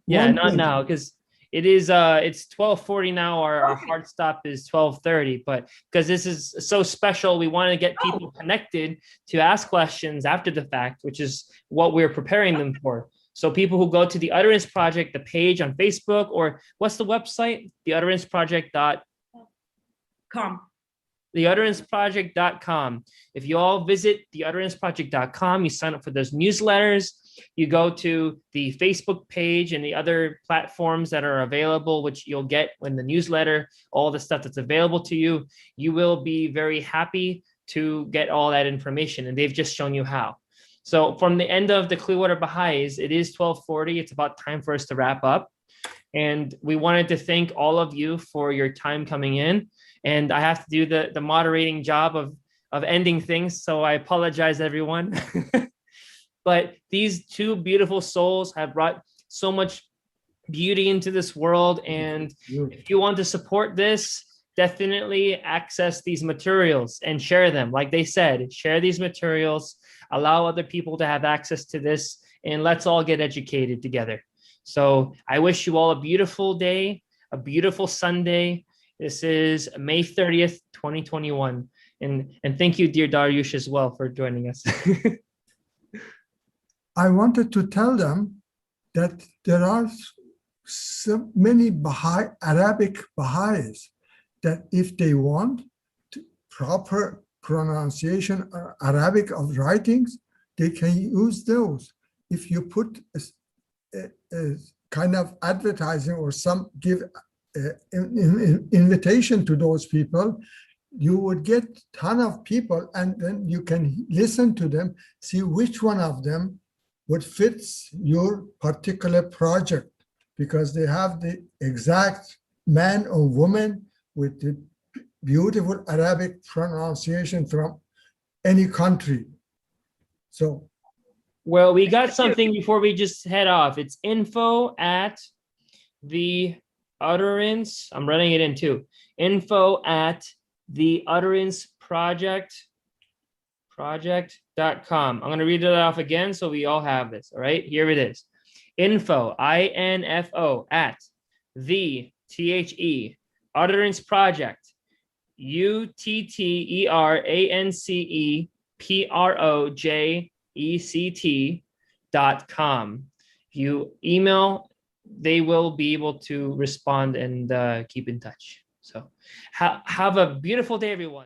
Yeah, not now because it is it's 12:40 now. Our hard stop is 12:30, but because this is so special, we want to get people connected to ask questions after the fact, which is what we're preparing them for. So people who go to the Utterance Project, the page on Facebook, or what's the website? theutteranceproject.com. theutteranceproject.com. If you all visit theutteranceproject.com, you sign up for those newsletters, you go to the Facebook page and the other platforms that are available, which you'll get when the newsletter, all the stuff that's available to you, you will be very happy to get all that information. And they've just shown you how. So from the end of the Clearwater Baha'is, it is 12:40. It's about time for us to wrap up. And we wanted to thank all of you for your time coming in. And I have to do the moderating job of ending things. So I apologize, everyone. But these two beautiful souls have brought so much beauty into this world. And if you want to support this, definitely access these materials and share them. Like they said, share these materials, allow other people to have access to this, and let's all get educated together. So I wish you all a beautiful day, a beautiful Sunday. This is May 30th, 2021. And thank you, dear Dariush, as well for joining us. I wanted to tell them that there are so many Arabic Baha'is that if they want proper pronunciation Arabic of writings, they can use those. If you put a kind of advertising or some give invitation to those people, you would get a ton of people, and then you can listen to them, see which one of them would fit your particular project, because they have the exact man or woman with the beautiful Arabic pronunciation from any country. So, well, we got something before we just head off. It's info at the Utterance. I'm running it in too. Info at the Utterance project.com. I'm going to read it off again so we all have this. All right, here it is. Info, INFO, at the Utterance Project, UTTERANCEPROJECT.com. If you email, they will be able to respond and keep in touch. So have a beautiful day, everyone.